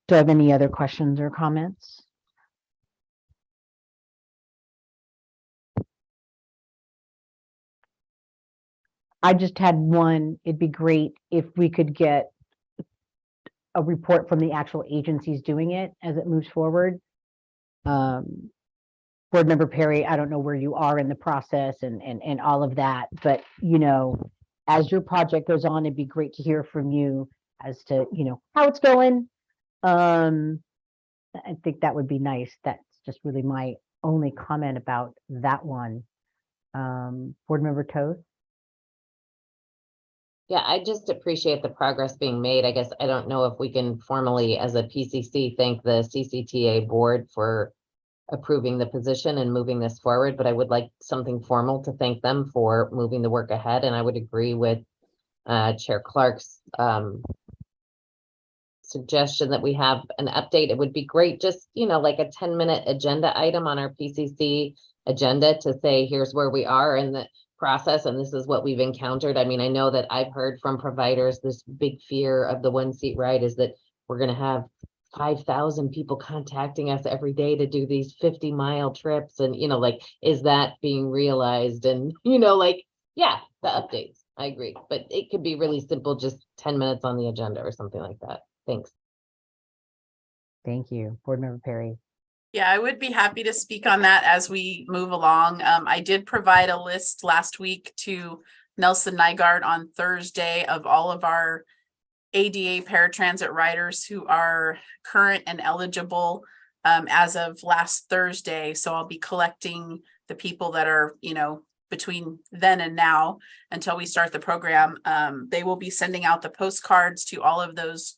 Do I have any other questions or comments? I just had one. It'd be great if we could get a report from the actual agencies doing it as it moves forward. Board Member Perry, I don't know where you are in the process and all of that, but you know, as your project goes on, it'd be great to hear from you as to, you know, how it's going. I think that would be nice. That's just really my only comment about that one. Board Member Toth? Yeah, I just appreciate the progress being made. I guess I don't know if we can formally, as a PCC, thank the CCTA board for approving the position and moving this forward, but I would like something formal to thank them for moving the work ahead. And I would agree with Chair Clark's suggestion that we have an update. It would be great, just, you know, like a 10-minute agenda item on our PCC agenda to say, here's where we are in the process and this is what we've encountered. I mean, I know that I've heard from providers, this big fear of the one seat ride is that we're going to have 5,000 people contacting us every day to do these 50-mile trips. And, you know, like, is that being realized? And, you know, like, yeah, the updates. I agree. But it could be really simple, just 10 minutes on the agenda or something like that. Thanks. Thank you. Board Member Perry. Yeah, I would be happy to speak on that as we move along. I did provide a list last week to Nelson Nygaard on Thursday of all of our ADA paratransit riders who are current and eligible as of last Thursday. So I'll be collecting the people that are, you know, between then and now until we start the program. They will be sending out the postcards to all of those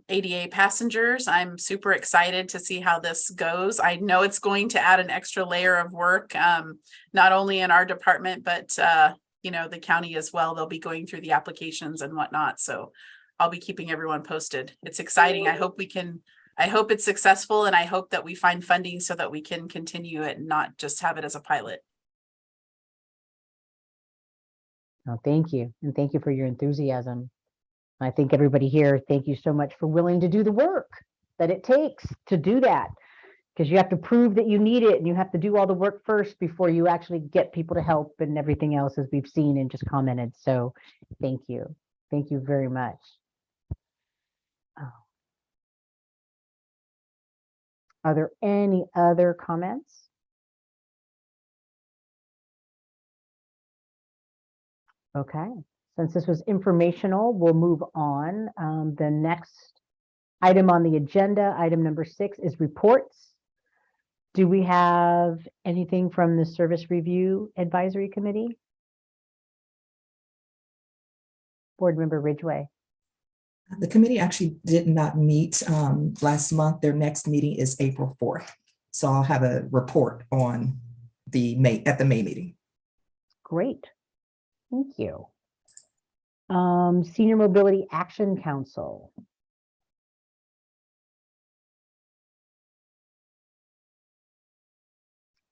ADA passengers. I'm super excited to see how this goes. I know it's going to add an extra layer of work, not only in our department, but you know, the county as well. They'll be going through the applications and whatnot. So I'll be keeping everyone posted. It's exciting. I hope it's successful, and I hope that we find funding so that we can continue it and not just have it as a pilot. Oh, thank you. And thank you for your enthusiasm. I think everybody here, thank you so much for willing to do the work that it takes to do that, because you have to prove that you need it and you have to do all the work first before you actually get people to help and everything else, as we've seen and just commented. So thank you. Thank you very much. Oh. Are there any other comments? Okay. Since this was informational, we'll move on. The next item on the agenda, item number 6, is reports. Do we have anything from the Service Review Advisory Committee? Board Member Ridgway. The committee actually did not meet last month. Their next meeting is April 4th. So I'll have a report on the May meeting. Great. Thank you. Senior Mobility Action Council.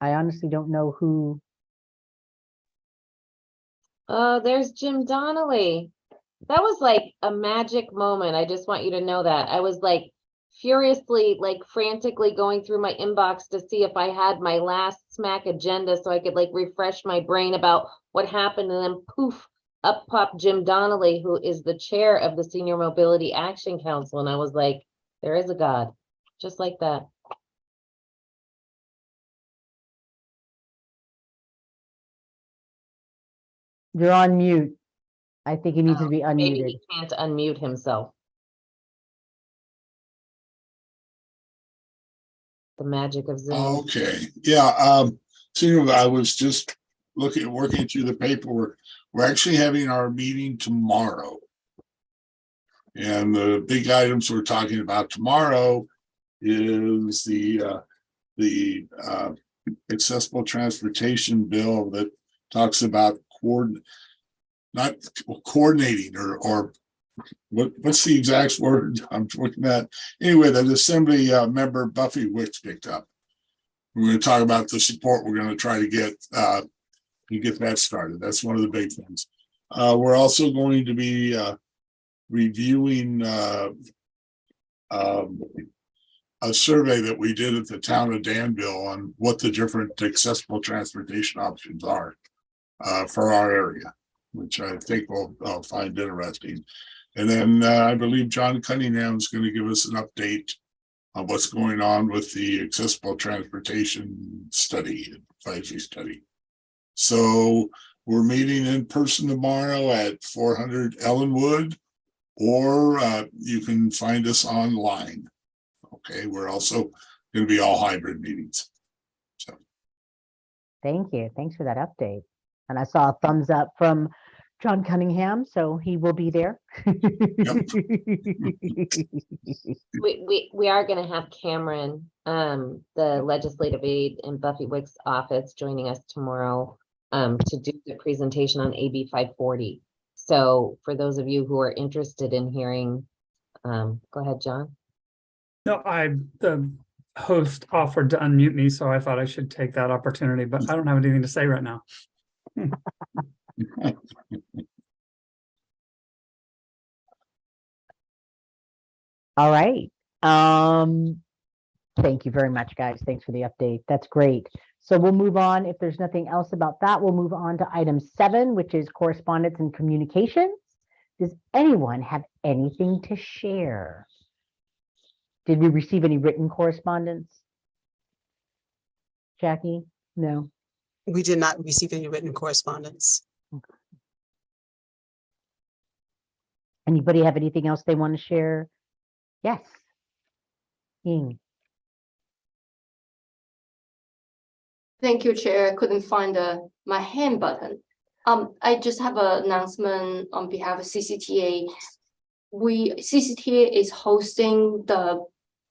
I honestly don't know who. Oh, there's Jim Donnelly. That was like a magic moment. I just want you to know that. I was like furiously, like frantically going through my inbox to see if I had my last SMAC agenda so I could like refresh my brain about what happened. And then poof, up popped Jim Donnelly, who is the chair of the Senior Mobility Action Council. And I was like, there is a God, just like that. You're on mute. I think he needs to be unmuted. Maybe he can't unmute himself. The magic of Zoom. Okay, yeah. I was just working through the paperwork. We're actually having our meeting tomorrow. And the big items we're talking about tomorrow is the accessible transportation bill that talks about not coordinating or what's the exact word I'm looking at? Anyway, that Assembly member Buffy Wicks picked up. We're going to talk about the support we're going to try to get that started. That's one of the big things. We're also going to be reviewing a survey that we did at the town of Danville on what the different accessible transportation options are for our area, which I think I'll find interesting. And then I believe John Cunningham is going to give us an update on what's going on with the accessible transportation study, advisory study. So we're meeting in person tomorrow at 400 Ellenwood, or you can find us online. Okay, we're also going to be all hybrid meetings. So Thank you. Thanks for that update. And I saw a thumbs up from John Cunningham, so he will be there. We are gonna have Cameron, the legislative aide in Buffy Wick's office, joining us tomorrow to do the presentation on AB 540. So for those of you who are interested in hearing, go ahead, John. No, the host offered to unmute me, so I thought I should take that opportunity, but I don't have anything to say right now. All right. Thank you very much, guys. Thanks for the update. That's great. So we'll move on. If there's nothing else about that, we'll move on to item 7, which is correspondence and communications. Does anyone have anything to share? Did we receive any written correspondence? Jackie? No. We did not receive any written correspondence. Anybody have anything else they want to share? Yes. Ying. Thank you, Chair. I couldn't find my hand button. I just have an announcement on behalf of CCTA. CCTA is hosting the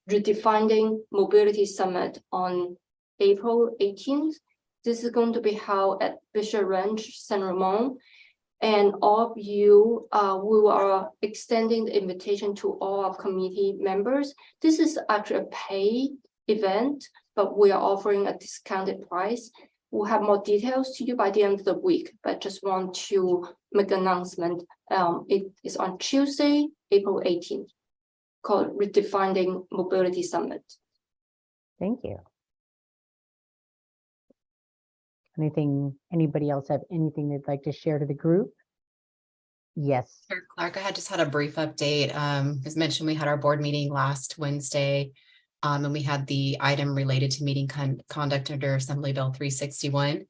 Redefining Mobility Summit on April 18th. This is going to be held at Bishop Ranch, San Ramon. And all of you, we are extending the invitation to all of committee members. This is actually a paid event, but we are offering a discounted price. We'll have more details to you by the end of the week, but just want to make an announcement. It is on Tuesday, April 18th, called Redefining Mobility Summit. Thank you. Anybody else have anything they'd like to share to the group? Yes. Sure, Clark, I just had a brief update. As mentioned, we had our board meeting last Wednesday, and we had the item related to meeting conduct under Assembly Bill 361.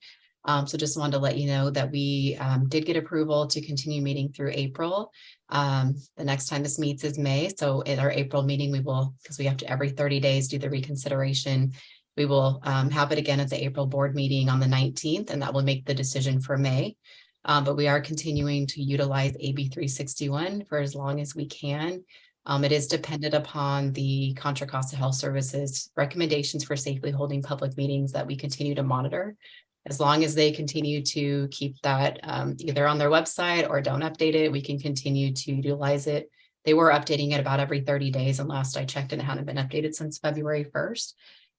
So just wanted to let you know that we did get approval to continue meeting through April. The next time this meets is May. So in our April meeting, we will, because we have to every 30 days do the reconsideration. We will have it again at the April board meeting on the 19th, and that will make the decision for May. But we are continuing to utilize AB 361 for as long as we can. It is dependent upon the Contra Costa Health Services recommendations for safely holding public meetings that we continue to monitor. As long as they continue to keep that either on their website or don't update it, we can continue to utilize it. They were updating it about every 30 days, and last I checked, it hadn't been updated since February 1st.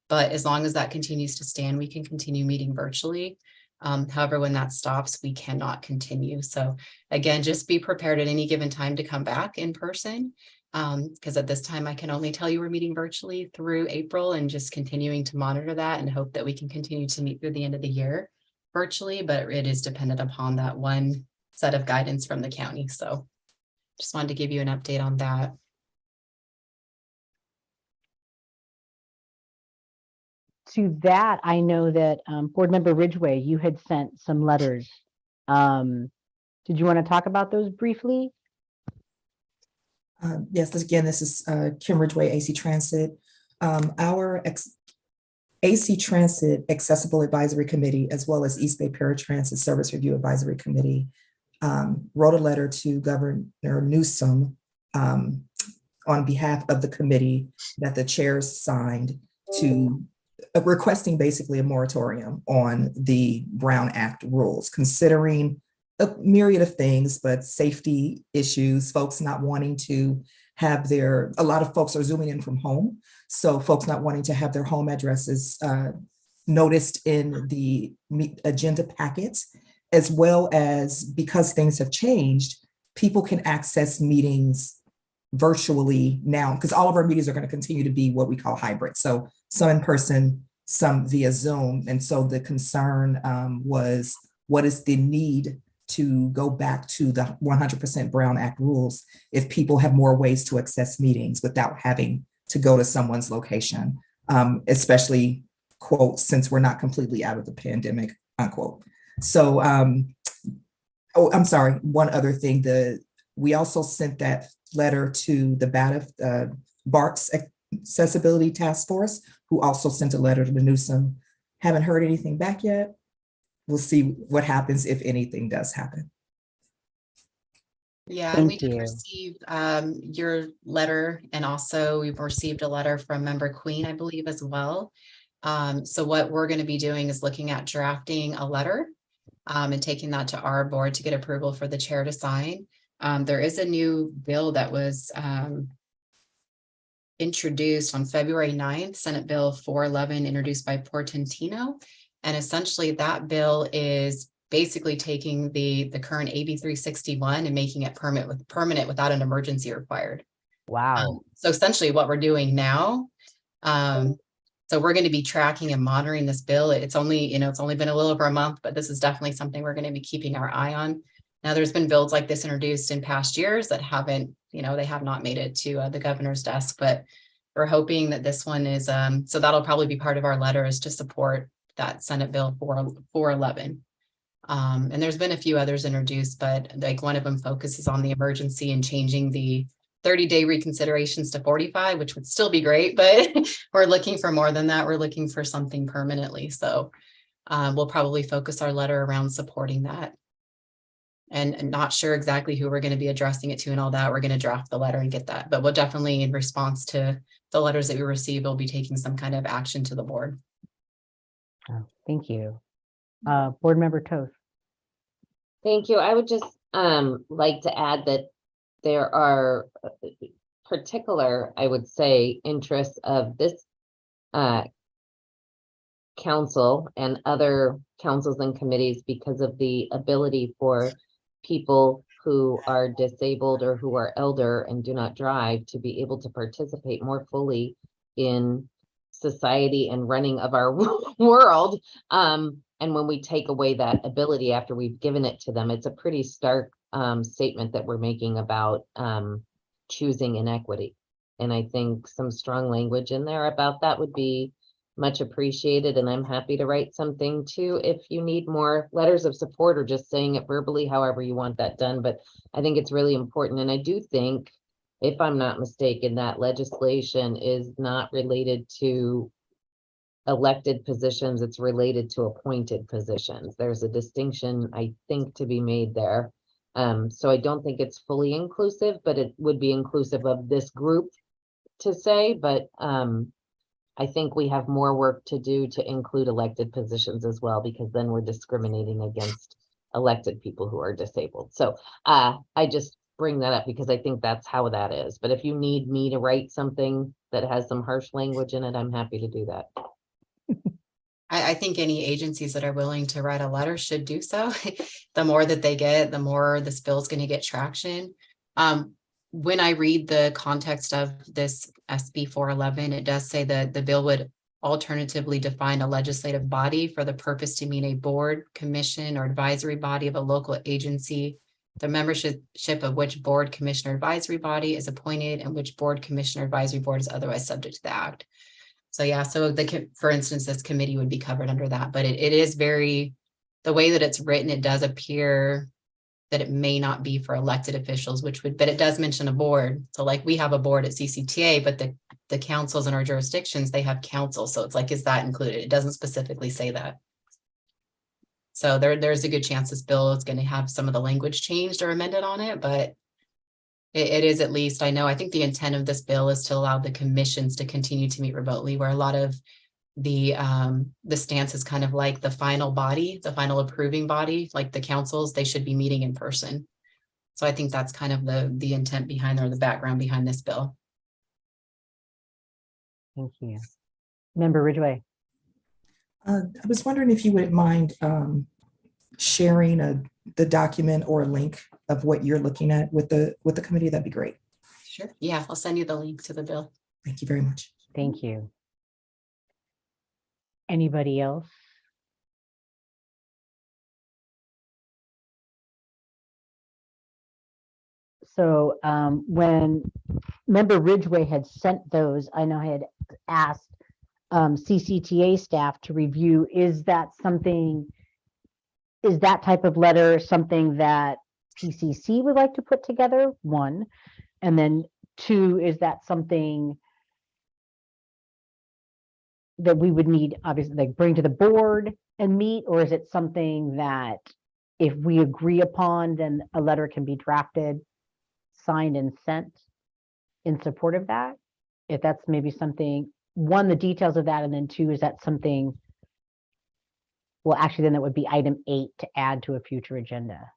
But as long as that continues to stand, we can continue meeting virtually. However, when that stops, we cannot continue. So again, just be prepared at any given time to come back in person. Because at this time, I can only tell you we're meeting virtually through April and just continuing to monitor that and hope that we can continue to meet through the end of the year virtually, but it is dependent upon that one set of guidance from the county. So just wanted to give you an update on that. To that, I know that Board Member Ridgway, you had sent some letters. Did you want to talk about those briefly? Yes, again, this is Kim Ridgway, AC Transit. Our AC Transit Accessible Advisory Committee, as well as East Bay Paratransit Service Review Advisory Committee, wrote a letter to Governor Newsom on behalf of the committee that the chairs signed to requesting basically a moratorium on the Brown Act rules, considering a myriad of things, but safety issues, folks not wanting to have a lot of folks are zooming in from home. So folks not wanting to have their home addresses noticed in the agenda packets, as well as because things have changed, people can access meetings virtually now, because all of our meetings are going to continue to be what we call hybrid. So some in person, some via Zoom. And so the concern was, what is the need to go back to the 100% Brown Act rules if people have more ways to access meetings without having to go to someone's location, especially, quote, since we're not completely out of the pandemic, unquote. So, oh, I'm sorry, one other thing, we also sent that letter to the BART's Accessibility Task Force, who also sent a letter to Newsom. Haven't heard anything back yet. We'll see what happens if anything does happen. Yeah, and we Thank did you. receive your letter, and also we've received a letter from Member Queen, I believe, as well. So what we're going to be doing is looking at drafting a letter and taking that to our board to get approval for the chair to sign. There is a new bill that was introduced on February 9th, Senate Bill 411, introduced by Portantino. And essentially that bill is basically taking the current AB 361 and making it permanent without an emergency required. Wow. So essentially what we're doing now, so we're going to be tracking and monitoring this bill. It's only been a little over a month, but this is definitely something we're going to be keeping our eye on. Now, there's been bills like this introduced in past years that haven't, they have not made it to the governor's desk, but we're hoping that this one is, so that'll probably be part of our letter, is to support that Senate Bill 411. And there's been a few others introduced, but like one of them focuses on the emergency and changing the 30-day reconsiderations to 45, which would still be great, but we're looking for more than that. We're looking for something permanently. So we'll probably focus our letter around supporting that. And not sure exactly who we're going to be addressing it to and all that. We're going to draft the letter and get that, but we'll definitely, in response to the letters that we receive, we'll be taking some kind of action to the board. Oh, thank you. Board Member Toth. Thank you. I would just like to add that there are particular, I would say, interests of this council and other councils and committees because of the ability for people who are disabled or who are elder and do not drive to be able to participate more fully in society and running of our world. And when we take away that ability after we've given it to them, it's a pretty stark statement that we're making about choosing inequity. And I think some strong language in there about that would be much appreciated. And I'm happy to write something too if you need more letters of support or just saying it verbally, however you want that done. But I think it's really important. And I do think, if I'm not mistaken, that legislation is not related to elected positions, it's related to appointed positions. There's a distinction, I think, to be made there. So I don't think it's fully inclusive, but it would be inclusive of this group to say, but I think we have more work to do to include elected positions as well, because then we're discriminating against elected people who are disabled. So I just bring that up because I think that's how that is. But if you need me to write something that has some harsh language in it, I'm happy to do that. I think any agencies that are willing to write a letter should do so. The more that they get, the more this bill is going to get traction. When I read the context of this SB 411, it does say that the bill would alternatively define a legislative body for the purpose to mean a board, commission, or advisory body of a local agency, the membership of which board, commission, or advisory body is appointed, and which board, commission, or advisory board is otherwise subject to the act. So yeah, so for instance, this committee would be covered under that, but it is very, the way that it's written, it does appear that it may not be for elected officials, but it does mention a board. So like we have a board at CCTA, but the councils in our jurisdictions, they have council. So it's like, is that included? It doesn't specifically say that. So there's a good chance this bill is going to have some of the language changed or amended on it, but it is, at least I think the intent of this bill is to allow the commissions to continue to meet remotely, where a lot of the stance is kind of like the final body, the final approving body, like the councils, they should be meeting in person. So I think that's kind of the intent behind, or the background behind this bill. Thank you. Member Ridgway. I was wondering if you wouldn't mind sharing the document or a link of what you're looking at with the committee. That'd be great. Sure. Yeah, I'll send you the link to the bill. Thank you very much. Thank you. Anybody else? So when Member Ridgway had sent those, I know I had asked CCTA staff to review, is that type of letter something that PCC would like to put together? One, and then two, is that something that we would need, obviously, like bring to the board and meet, or is it something that if we agree upon, then a letter can be drafted, signed and sent in support of that? If that's maybe something, one, the details of that, and then two, is that something, well, actually, then that would be item 8 to add to a future agenda.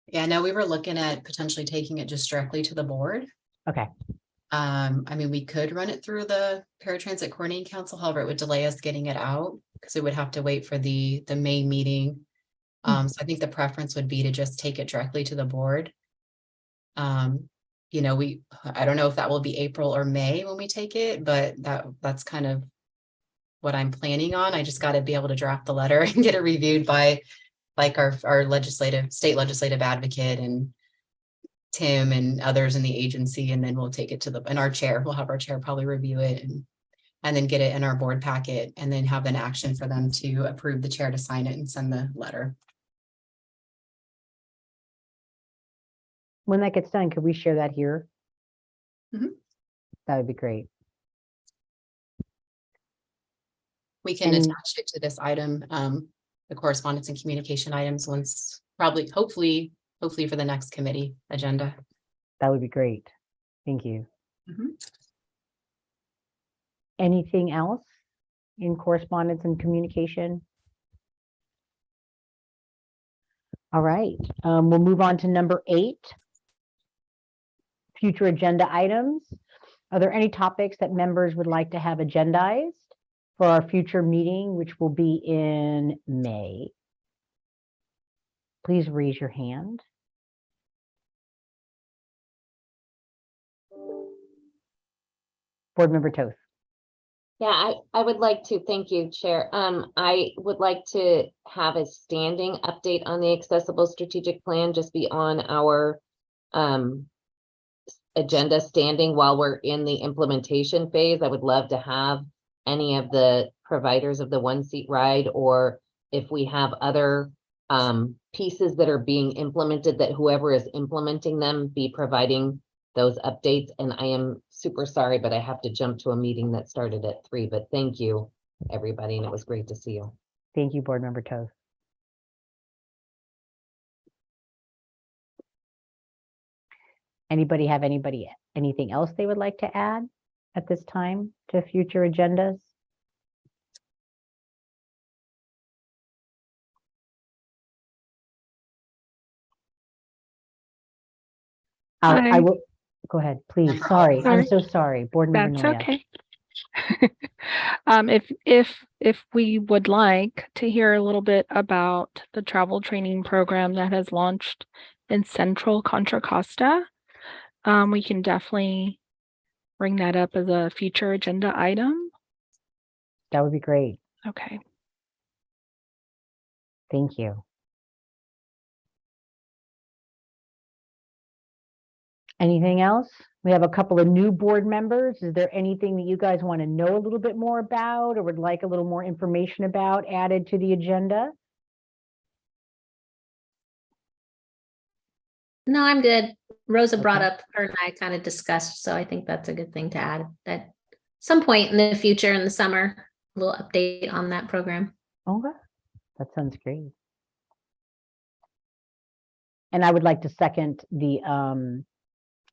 Yeah, no, we were looking at potentially taking it just directly to the board. Okay, I mean, we could run it through the Paratransit Coordinating Council, however, it would delay us getting it out because it would have to wait for the May meeting. So I think the preference would be to just take it directly to the board. You know, I don't know if that will be April or May when we take it, but that's kind of what I'm planning on. I just got to be able to draft the letter and get it reviewed by like our state legislative advocate and Tim and others in the agency, and then we'll take it to and our chair, we'll have our chair probably review it and then get it in our board packet and then have an action for them to approve the chair to sign it and send the letter. when that gets done, could we share that here? Mhm. That would be great. We can attach it to this item, the correspondence and communication items once, probably, hopefully for the next committee agenda. That would be great. Thank you. Mhm. Anything else in correspondence and communication? All right, we'll move on to number 8. Future agenda items. Are there any topics that members would like to have agendized for our future meeting, which will be in May? Please raise your hand. Board Member Toth. Yeah, I would like to, thank you, Chair. I would like to have a standing update on the accessible strategic plan, just be on our agenda standing while we're in the implementation phase. I would love to have any of the providers of the one-seat ride, or if we have other pieces that are being implemented, that whoever is implementing them be providing those updates. And I am super sorry, but I have to jump to a meeting that started at 3, but thank you, everybody, and it was great to see you. Thank you, Board Member Toth. Anybody have anything else they would like to add at this time to future agendas? I will, go ahead, please. Sorry, I'm so sorry. Board Member That's Noya. okay. If we would like to hear a little bit about the travel training program that has launched in Central Contra Costa, we can definitely bring that up as a future agenda item. That would be great. Okay. Thank you. Anything else? We have a couple of new board members. Is there anything that you guys want to know a little bit more about or would like a little more information about added to the agenda? No, I'm good. Rosa brought up, her and I kind of discussed, so I think that's a good thing to add at some point in the future in the summer, a little update on that program. Okay, that sounds great. And I would like to second the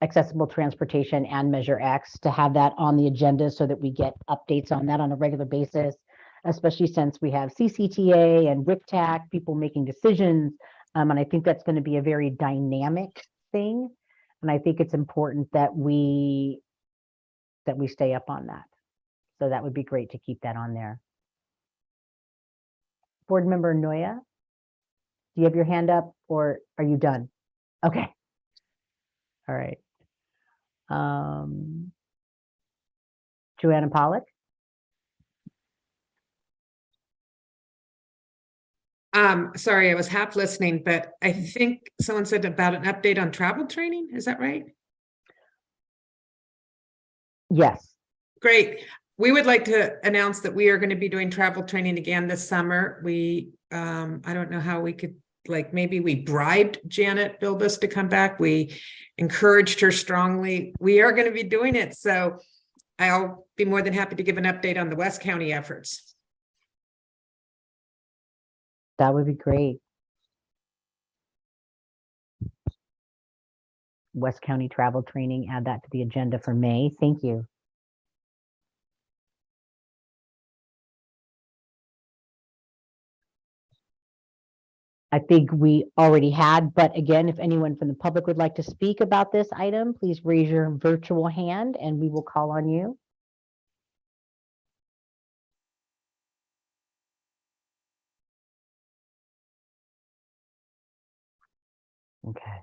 accessible transportation and Measure X to have that on the agenda so that we get updates on that on a regular basis, especially since we have CCTA and WICTAC, people making decisions. And I think that's going to be a very dynamic thing. And I think it's important that we stay up on that. So that would be great to keep that on there. Board Member Noya, do you have your hand up or are you done? Okay. All right. Joanna Pollock. Sorry, I was half listening, but I think someone said about an update on travel training. Is that right? Yes. Great. We would like to announce that we are going to be doing travel training again this summer. I don't know how we could, like, maybe we bribed Janet Bilbus to come back. We encouraged her strongly. We are going to be doing it. So I'll be more than happy to give an update on the West County efforts. That would be great. West County travel training, add that to the agenda for May. Thank you. I think we already had, but again, if anyone from the public would like to speak about this item, please raise your virtual hand and we will call on you. Okay.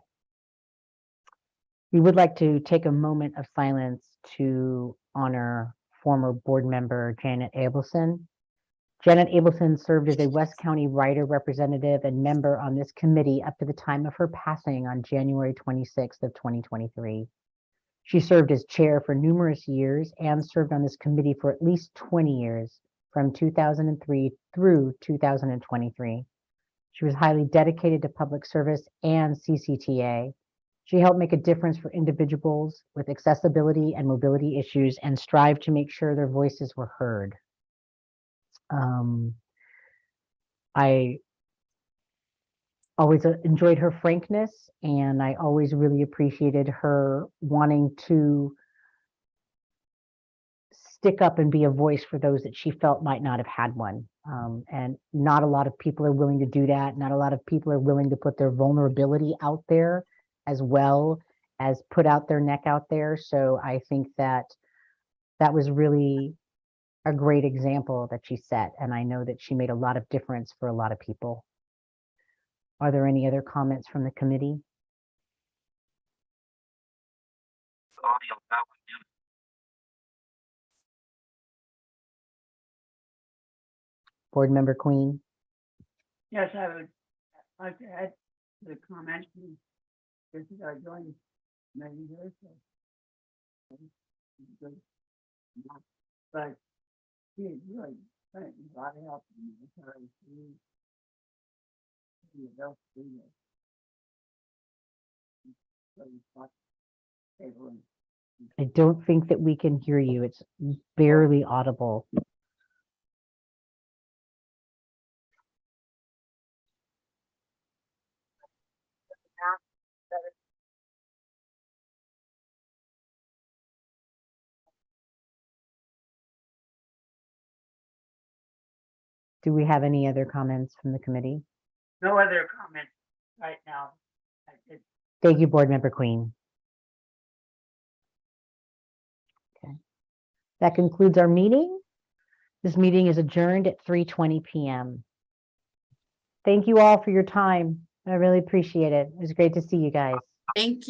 We would like to take a moment of silence to honor former board member Janet Abelson. Janet Abelson served as a West County Rider representative and member on this committee up to the time of her passing on January 26th of 2023. She served as chair for numerous years and served on this committee for at least 20 years, from 2003 through 2023. She was highly dedicated to public service and CCTA. She helped make a difference for individuals with accessibility and mobility issues and strived to make sure their voices were heard. I always enjoyed her frankness, and I always really appreciated her wanting to stick up and be a voice for those that she felt might not have had one. And not a lot of people are willing to do that. Not a lot of people are willing to put their vulnerability out there as well as put out their neck out there. So I think that that was really a great example that she set. And I know that she made a lot of difference for a lot of people. Are there any other comments from the committee? Audio now mute. Board Member Queen? Yes, I would like to add the comment. This is our joint many years. But she is really a lot of help in the I don't think that we can hear you. It's barely audible. Do we have any other comments from the committee? No other comment right now. Thank you, Board Member Queen. Okay. That concludes our meeting. This meeting is adjourned at 3:20 p.m. Thank you all for your time. I really appreciate it. It was great to see you guys. Thank you.